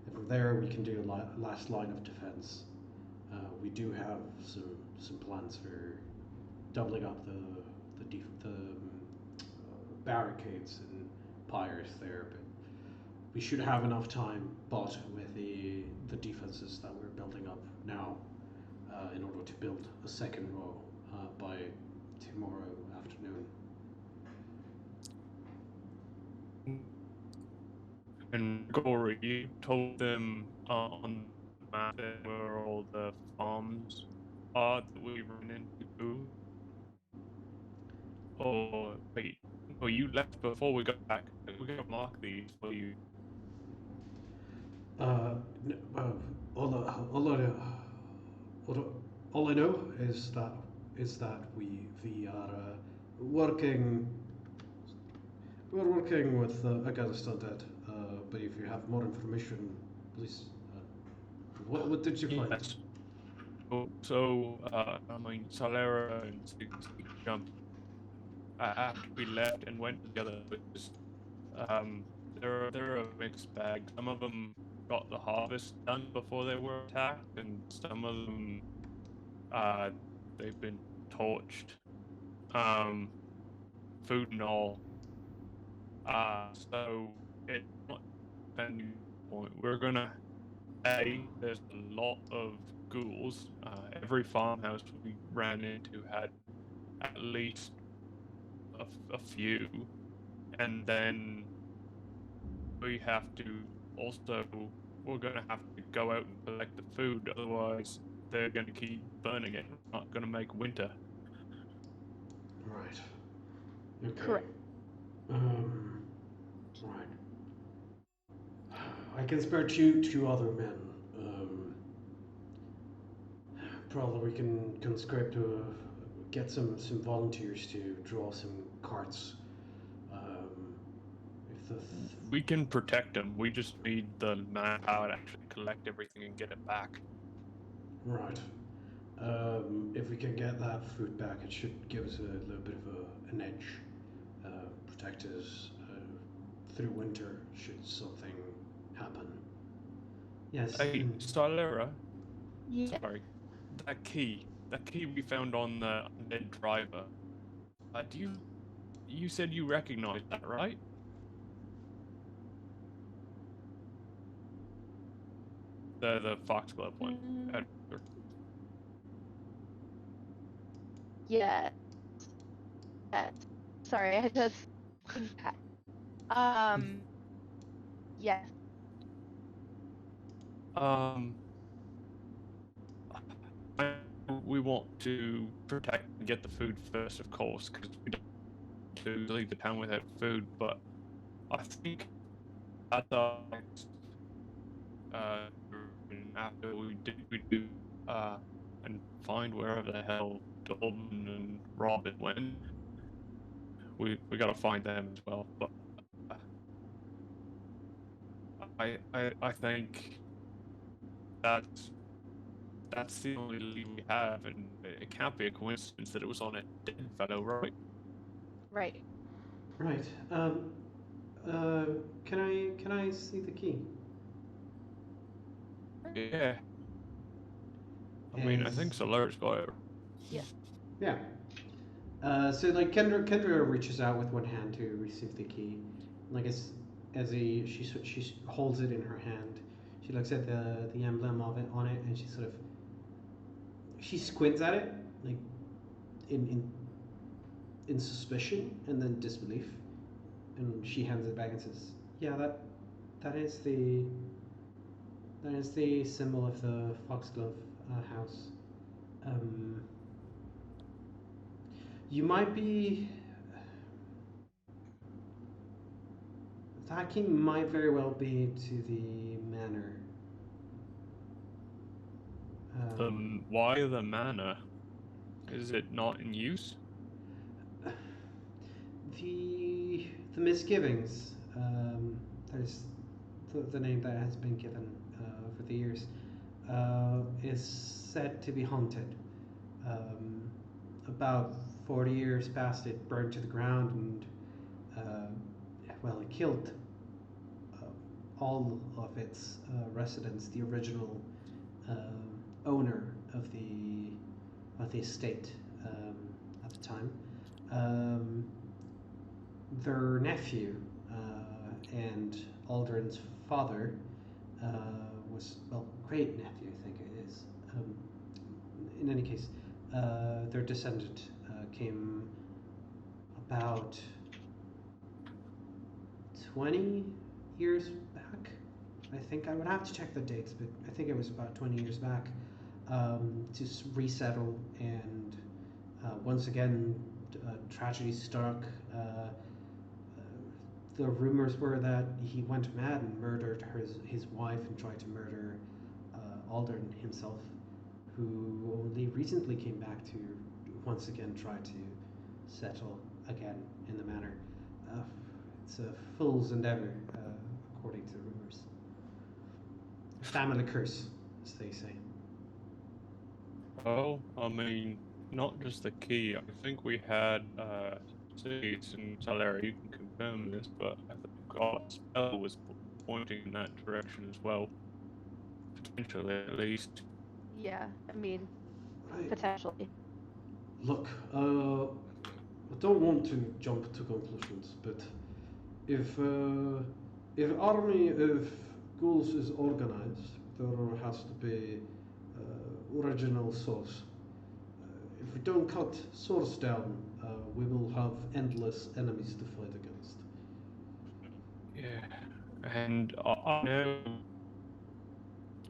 and from there we can do a last line of defense. We do have some plans for doubling up the barricades and pyres there, but we should have enough time, but with the defenses that we're building up now, in order to build a second row by tomorrow afternoon. And Gory, you told them on the map where all the farms are that we ran into. Or wait, no, you left before we got back. We're gonna mark these for you. All I know is that we are working. We're working with against undead. But if you have more information, please. What did you find? Yes. So I mean, Solera and C2E7 jumped after we left and went together. They're a mixed bag. Some of them got the harvest done before they were attacked, and some of them they've been torched, food and all. So it's not depending point. We're gonna there's a lot of ghouls. Every farmhouse we ran into had at least a few, and then we have to also, we're gonna have to go out and collect the food, otherwise they're gonna keep burning it. We're not gonna make winter. Right. Okay. Correct. Right. I can spare two other men. Probably we can conscript get some volunteers to draw some carts. If the We can protect them. We just need the manpower to actually collect everything and get it back. Right. If we can get that food back, it should give us a little bit of an edge. Protect us through winter should something happen. Yes. Hey, Stylera. Yeah. Sorry. That key we found on the undead driver. You said you recognized that, right? The foxglove one. Yeah. Sorry, I just. Yes. We want to protect and get the food first, of course, because we don't want to leave the town without food. But I think after after we do and find wherever the hell Dalton and Robin went, we gotta find them as well. But I think that's the only lead we have, and it can't be a coincidence that it was on a dead fellow, right? Right. Right. Can I see the key? Yeah. I mean, I think Solar's got it. Yeah. So like Kendra reaches out with one hand to receive the key, like she holds it in her hand. She looks at the emblem of it on it, and she squints at it, like in suspicion and then disbelief, and she hands it back and says, "Yeah, that is the symbol of the Foxglove house. You might be. That key might very well be to the manor. Why the manor? Is it not in use? The misgivings. That is the name that has been given over the years. Is said to be haunted. About 40 years past, it burned to the ground, and it killed all of its residents. The original owner of the estate at the time. Their nephew and Aldrin's father was, great nephew, I think it is. In any case, their descendant came about 20 years back. I think I would have to check the dates, but I think it was about 20 years back, to resettle, and once again, tragedy struck. The rumors were that he went mad and murdered his wife and tried to murder Aldrin himself, who only recently came back to once again try to settle again in the manor. It's a fool's endeavor, according to the rumors. Family curse, as they say. Oh, I mean, not just the key. I think we had Seeds and Salaria, you can confirm this, but I think our spell was pointing in that direction as well. Potentially, at least. Yeah, I mean, potentially. Look, I don't want to jump to conclusions, but if army of ghouls is organized, there has to be original source. If we don't cut source down, we will have endless enemies to fight against. Yeah, and I know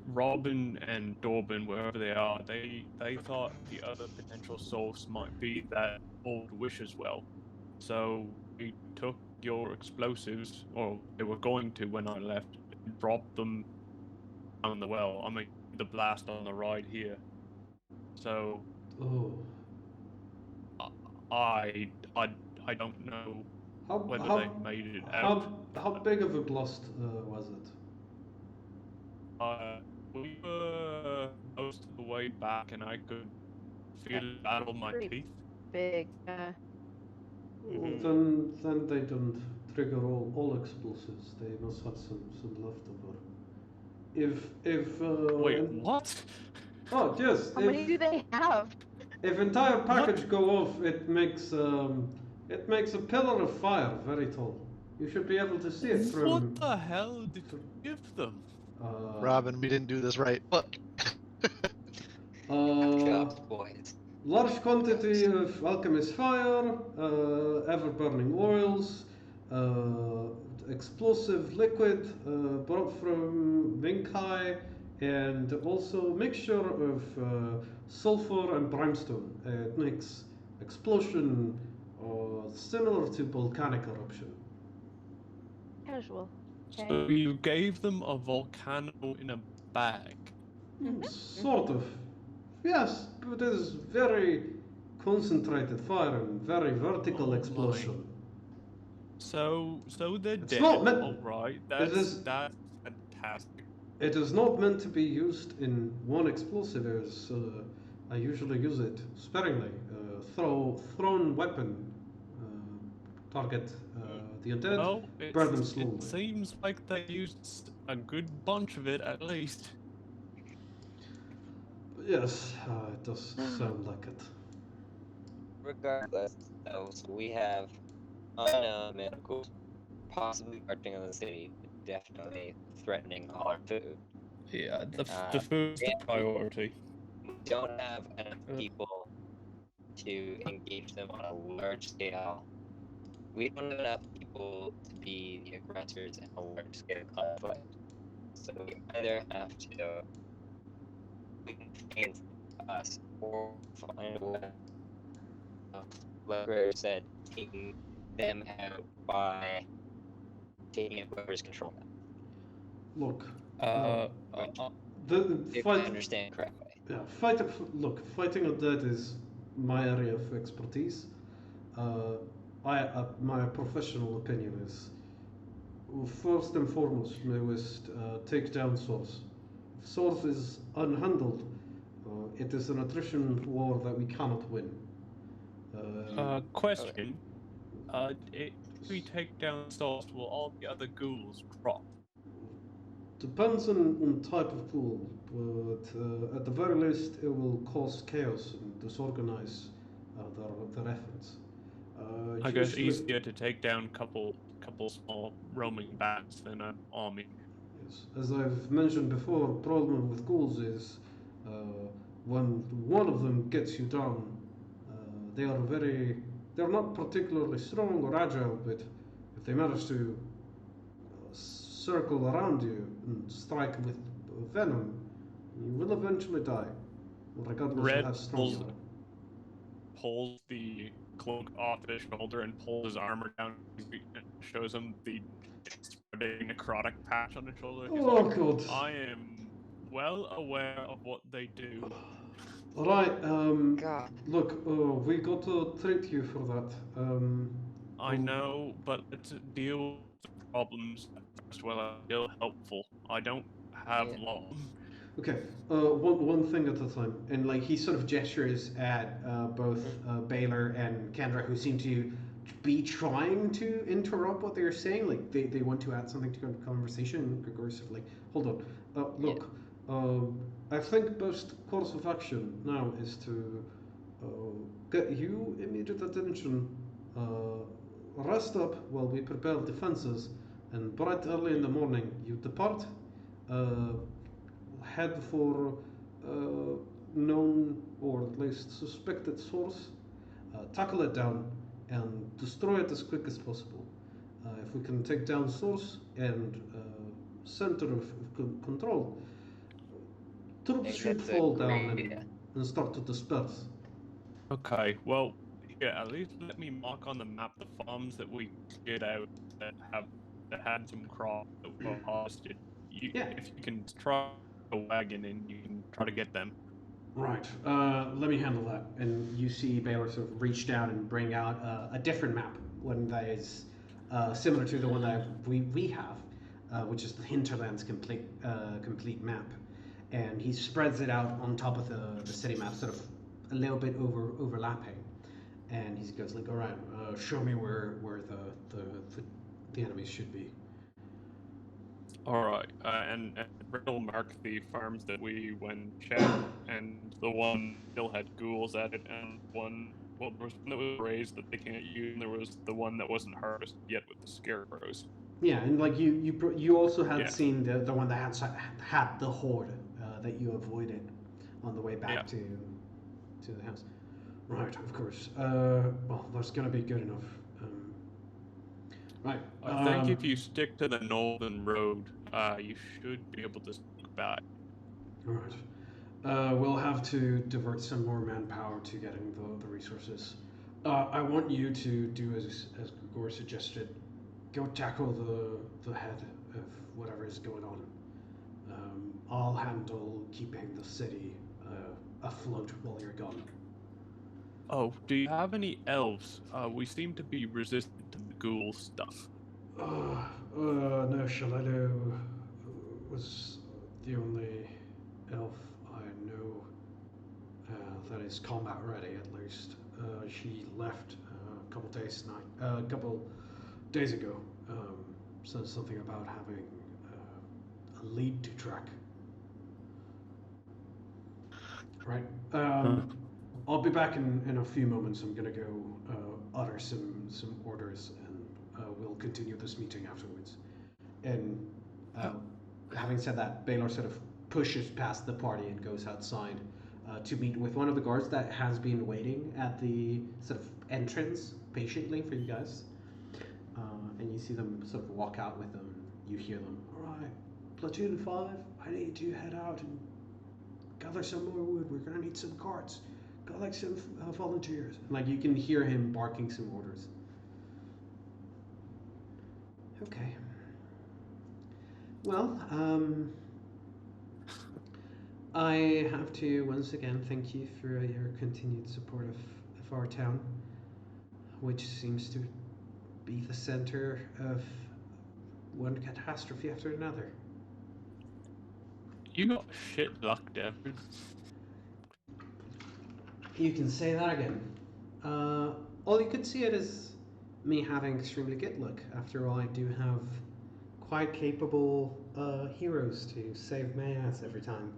Robin and Dorbin, wherever they are, they thought the other potential source might be that old wish as well. So we took your explosives, or they were going to when I left, and dropped them down the well. I mean, the blast on the ride here. So I don't know whether they made it out. How big of a blast was it? We were most of the way back, and I could feel it battle my Pretty teeth. big. Then they don't trigger all explosives. They must have some leftover. If Wait, what? Oh yes. How many do they have? If entire package go off, it makes a pillar of fire very tall. You should be able to see it from. What the hell did you give them? Robin, we didn't do this right. Look. Boys. Large quantity of alchemist fire, ever-burning oils, explosive liquid brought from Winkai, and also mixture of sulfur and brimstone. It makes explosion similar to volcanic eruption. Casual. Okay. So you gave them a volcano in a bag? Sort of. Yes, but it is very concentrated fire and very vertical explosion. So they're It's dead. not meant- All right, that's fantastic. It is not meant to be used in one explosive. I usually use it sparingly. Thrown weapon. Target the undead. Well, burn them slowly. it seems like they used a good bunch of it at least. Yes, it does sound like it. Regardless, though, so we have unknown miracles, possibly marching on the city, but definitely threatening all our food. Yeah, the Uh, food's the priority. We don't have enough people to engage them on a large scale. We don't have enough people to be the aggressors in a large scale conflict. So we either have to win against us or find a way of, like Ray said, taking them out by taking out whoever's controlling them. Look, Which, the if fight. I understand correctly. Yeah, fighting undead is my area of expertise. My professional opinion is, first and foremost, we must take down Source. If Source is unhandled, it is an attrition war that we cannot win. Question. If we take down Source, will all the other ghouls drop? Depends on type of ghoul, but at the very least, it will cause chaos and disorganize their efforts. I guess Usually- easier to take down couple small roaming bands than an army. Yes. As I've mentioned before, problem with ghouls is when one of them gets you down, they're not particularly strong or agile, but if they manage to circle around you and strike with venom, you will eventually die, regardless Red of how strong you are. pulls the cloak off his shoulder and pulls his armor down and shows him the spreading necrotic patch on his shoulder. He's Oh like, god. I am well aware of what they do. Alright, God. look, we got to treat you for that. I know, but let's deal with the problems first while I'm still helpful. I don't have Yeah. long. Okay, one thing at a time, and like he sort of gestures at both Baylor and Kendra, who seem to be trying to interrupt what they're saying. Like they want to add something to the conversation. Gregor's like, hold on, look, I think best course of action now is to get you immediate attention, rest up while we prepare defenses, and bright early in the morning you depart. Head for known or at least suspected source, tackle it down, and destroy it as quick as possible. If we can take down source and center of control, troops should That's a fall down great idea. and start to disperse. Okay, well, here, at least let me mark on the map the farms that we cleared out that had some crops that were harvested. Yeah. If you can try a wagon and you can try to get them. Right. Let me handle that. And you see Baylor sort of reach down and bring out a different map, one that is similar to the one that we have, which is the Hinterlands complete map. And he spreads it out on top of the city map, sort of a little bit overlapping. And he goes like, "All right, show me where the enemies should be." All right, and we'll mark the farms that we went and checked, and the one still had ghouls at it, and one, well, there was one that was raised that they can't use, and there was the one that wasn't harvested yet with the scarecrows. Yeah, and like you also had Yeah. seen the one that had the horde that you avoided on the way back Yeah. to the house. Right, of course. Well, that's gonna be good enough. Right. I think if you stick to the northern road, you should be able to sneak back. All right. We'll have to divert some more manpower to getting the resources. I want you to do as Gregor suggested. Go tackle the head of whatever is going on. I'll handle keeping the city afloat while you're gone. Oh, do you have any elves? We seem to be resistant to the ghoul stuff. No, Shalado was the only elf I know that is combat ready, at least. She left a couple days ago. Said something about having a lead to track. Right. I'll be back in a few moments. I'm gonna go utter some orders, and we'll continue this meeting afterwards. And having said that, Baylor sort of pushes past the party and goes outside to meet with one of the guards that has been waiting at the sort of entrance patiently for you guys. And you see them sort of walk out with them. You hear them. All right, platoon 5, I need to head out and gather some more wood. We're gonna need some carts. Collect some volunteers. Like, you can hear him barking some orders. Okay. Well, I have to once again thank you for your continued support of our town, which seems to be the center of one catastrophe after another. You got shit luck, Devin. You can say that again. All you could see it as me having extremely good luck. After all, I do have quite capable heroes to save my ass every time.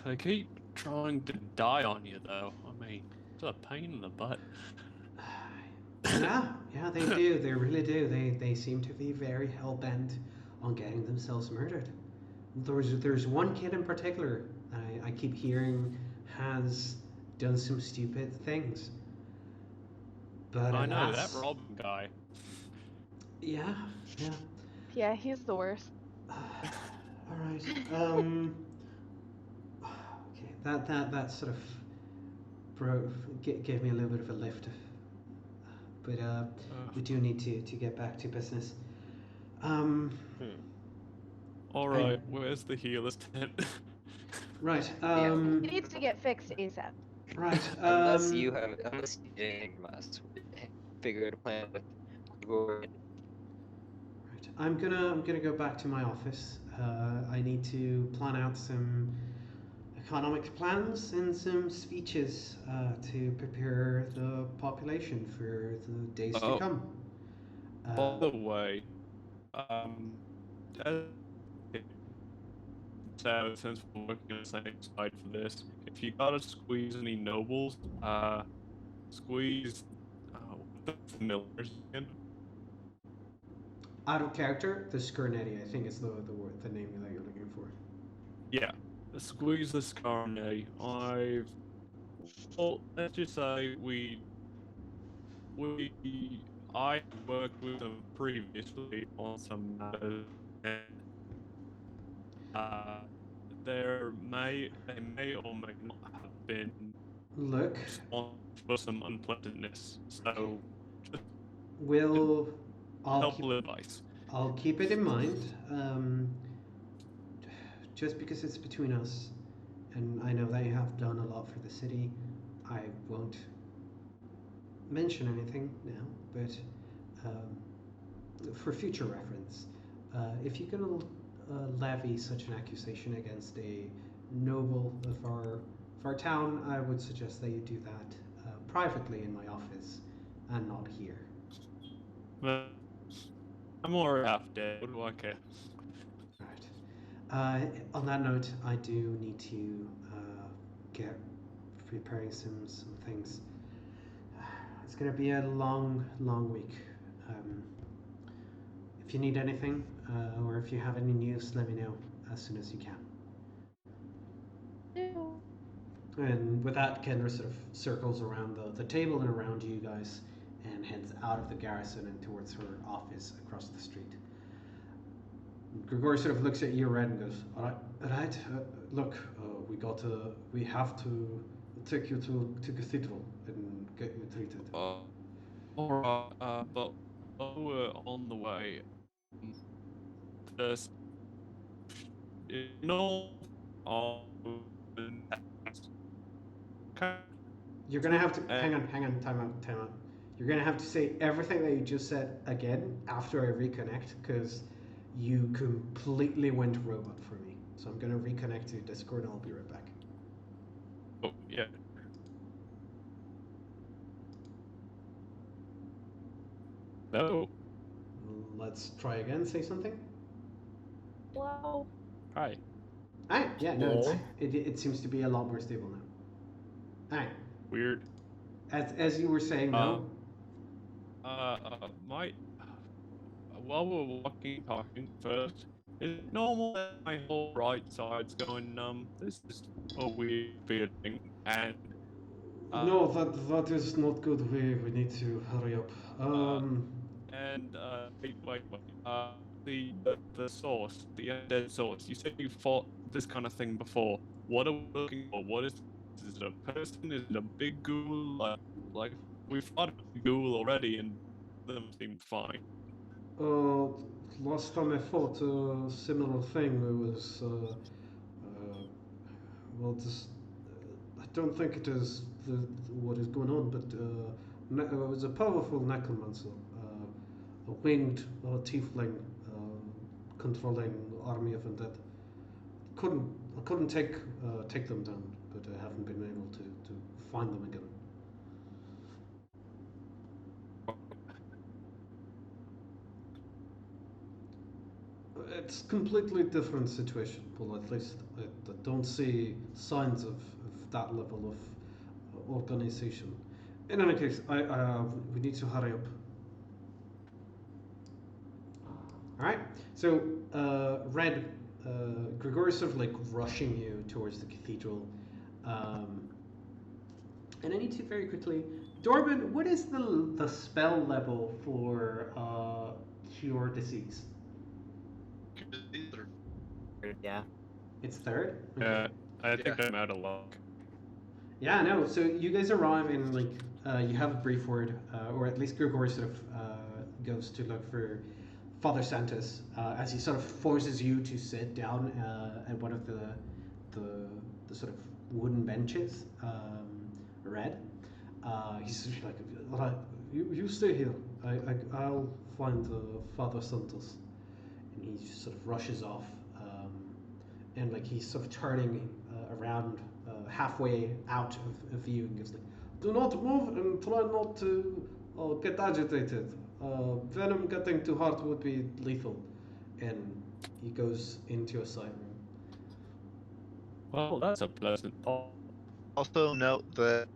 They keep trying to die on you, though. I mean, it's a pain in the butt. Yeah, they do. They really do. They seem to be very hell-bent on getting themselves murdered. There's one kid in particular I keep hearing has done some stupid things. But I know, that Robin guy. Yeah. Yeah, he's the worst. All right. Okay. That sort of gave me a little bit of a lift. But we do need to get back to business. Alright, where's the healer's tent? Right. It needs to get fixed ASAP. Right. Unless you did must figure out a plan with Gordon. Right. I'm gonna go back to my office. I need to plan out some economic plans and some speeches to prepare the population for the days to come. By the way, so since we're working on the same side for this, if you gotta squeeze any nobles, squeeze the familiars in. Out of character, the Skirnetti, I think is the word, the name that you're looking for. Yeah, squeeze the Skarne. Well, let's just say I worked with them previously on some matters, and they may or may not have been Look, responsible for some unpleasantness. So, helpful advice. I'll keep it in mind. Just because it's between us, and I know they have done a lot for the city, I won't mention anything now, but for future reference, if you're going to levy such an accusation against a noble of our town, I would suggest that you do that privately in my office and not here. But I'm already half dead. What do I care? Right. On that note, I do need to get preparing some things. It's gonna be a long week. If you need anything, or if you have any news, let me know as soon as you can. No. And with that, Kendra sort of circles around the table and around you guys and heads out of the garrison and towards her office across the street. Grigori sort of looks at you, Red, and goes, all right, look, we have to take you to Cathedral and get you treated. Alright, but while we're on the way, there's You're gonna have to hang on, time out. You're gonna have to say everything that you just said again after I reconnect, because you completely went robot for me. So I'm gonna reconnect to Discord and I'll be right back. Oh, yeah. No. Let's try again. Say something. Hello. Hi. Alright, yeah, no, it seems to be a lot more stable now. Alright. Weird. As you were saying, no. My while we're walking, talking first, is it normal that my whole right side's going numb? This is a weird feeling, and No, that is not good. We need to hurry up. wait. The source, the undead source. You said you fought this kind of thing before. What are we looking for? What is it a person? Is it a big ghoul? Like we fought a big ghoul already, and them seemed fine. Uh, last time I fought a similar thing, it was well, this. I don't think it is what is going on, but it was a powerful necromancer, a winged tiefling controlling army of undead. I couldn't take them down, but I haven't been able to find them again. It's completely different situation. Well, at least I don't see signs of that level of organization. In any case, we need to hurry up. All right. So, Red, Grigor is sort of like rushing you towards the cathedral, and I need to very quickly, Dorban, what is the spell level for cure disease? Yeah. It's third. Yeah, I think Yeah. I'm out of luck. Yeah, no. So you guys arrive and like you have a brief word, or at least Grigor sort of goes to look for Father Santos as he sort of forces you to sit down at one of the sort of wooden benches. Red. He's just like, all right, you stay here. I'll find Father Santos, and he just sort of rushes off, and like he's sort of turning around halfway out of view and gives like, do not move and try not to get agitated. Venom getting too hard would be lethal, and he goes into a side room. Well, that's a pleasant thought. Also note that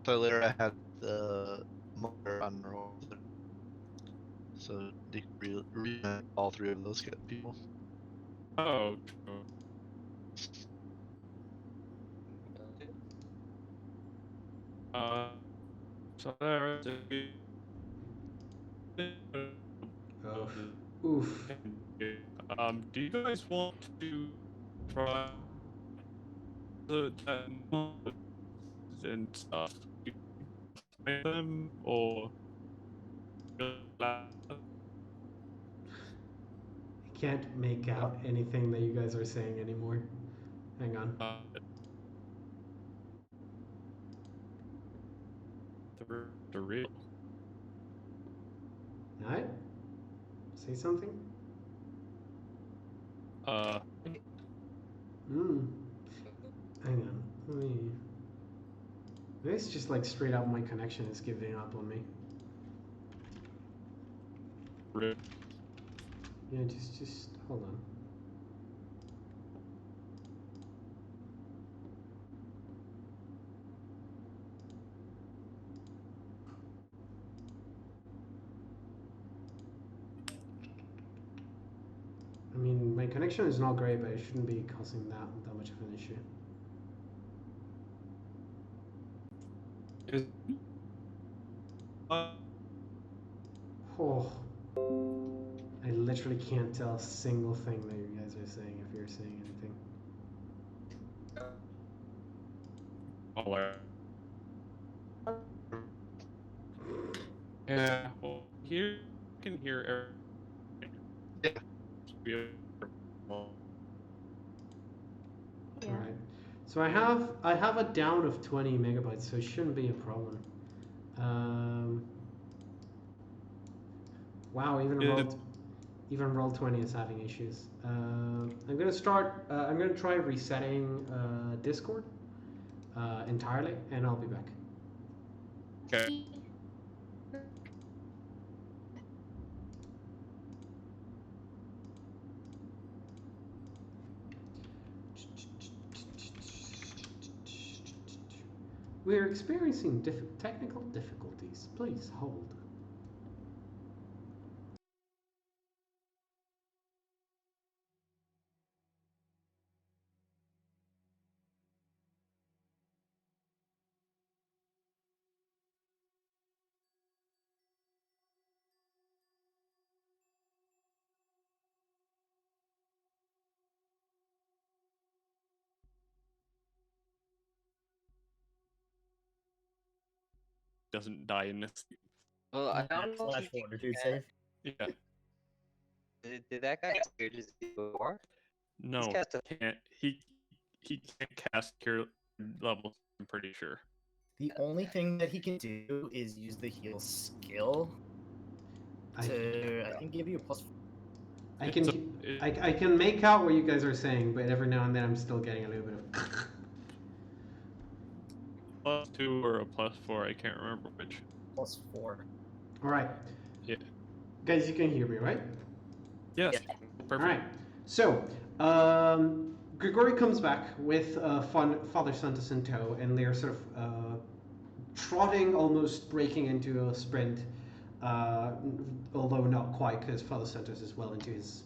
Solera had the mother on roll, so they could re all three of those people. Oh, true. So there is Oof. do you guys want to try the and stuff? Find them or I can't make out anything that you guys are saying anymore. Hang on. the real? Alright? Say something? Hang on. Let me. Maybe it's just like straight up my connection is giving up on me. Real. Yeah, just hold on. I mean, my connection is not great, but it shouldn't be causing that much of an issue. Is Oh. I literally can't tell a single thing that you guys are saying if you're saying anything. yeah. Well, here you can hear everything. Yeah. Yeah. Alright. So I have a down of 20 megabytes, so it shouldn't be a problem. Wow, even Roll20 is having issues. I'm gonna try resetting Discord entirely, and I'll be back. Okay. We're experiencing technical difficulties. Please hold. Doesn't die in this. Well, I don't know if Slash he can fortitude cast- save. Yeah. Did that guy cast Cure Disease before? No, cast a- can't. He can't cast cure levels. I'm pretty sure. The only thing that he can do is use the heal skill to, I think, give you a plus. I It's can a- I can make out what you guys are saying, but every now and then I'm still getting a little bit of. +2 or a +4. I can't remember which. Plus 4. All right, Yeah. guys, you can hear me, right? Yes. Yeah. Perfect. All right. So, Grigori comes back with Father Santos in tow, and they're sort of trotting, almost breaking into a sprint, although not quite, because Father Santos is well into his.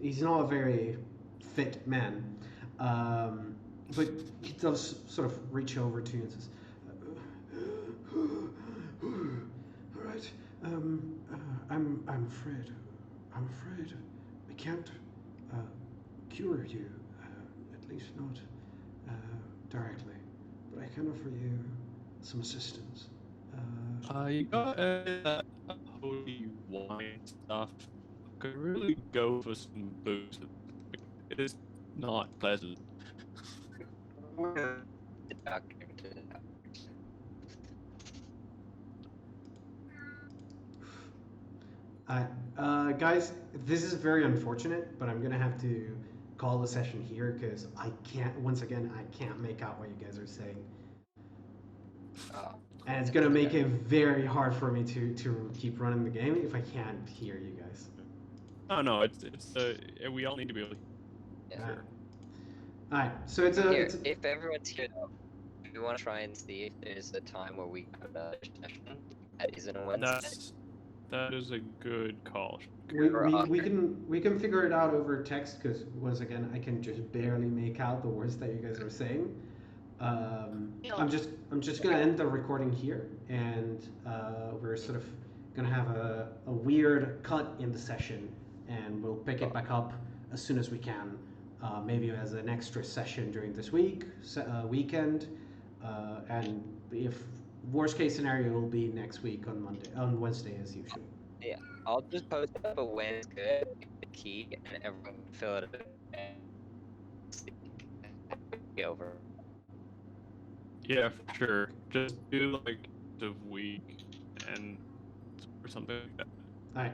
He's not a very fit man, but he does sort of reach over to you and says, "All right, I'm afraid. I'm afraid I can't cure you, at least not directly, but I can offer you some assistance." You got that holy wine stuff. Could really go for some booze. It is not pleasant. The doctor to the doctor. Guys, this is very unfortunate, but I'm gonna have to call the session here because I can't. Once again, I can't make out what you guys are saying, Oh, and it's gonna make it very hard for me to keep running the game if I can't hear you guys. Oh no, it's we all need to be able to yeah. All right, so it's a. Here, It's a if everyone's here, though, we want to try and see if there's a time where we have another session that isn't a Wednesday. that is a good call. we can figure it out over text because once again I can just barely make out the words that you guys are saying. I'm just gonna end the recording here, and we're sort of gonna have a weird cut in the session, and we'll pick it back up as soon as we can. Maybe as an extra session during this weekend, and if worst case scenario will be next week on Wednesday as usual. Yeah, I'll just post up a when it's good, the key, and everyone can fill it and be over. Yeah, for sure. Just do like the week and or something like that. All right.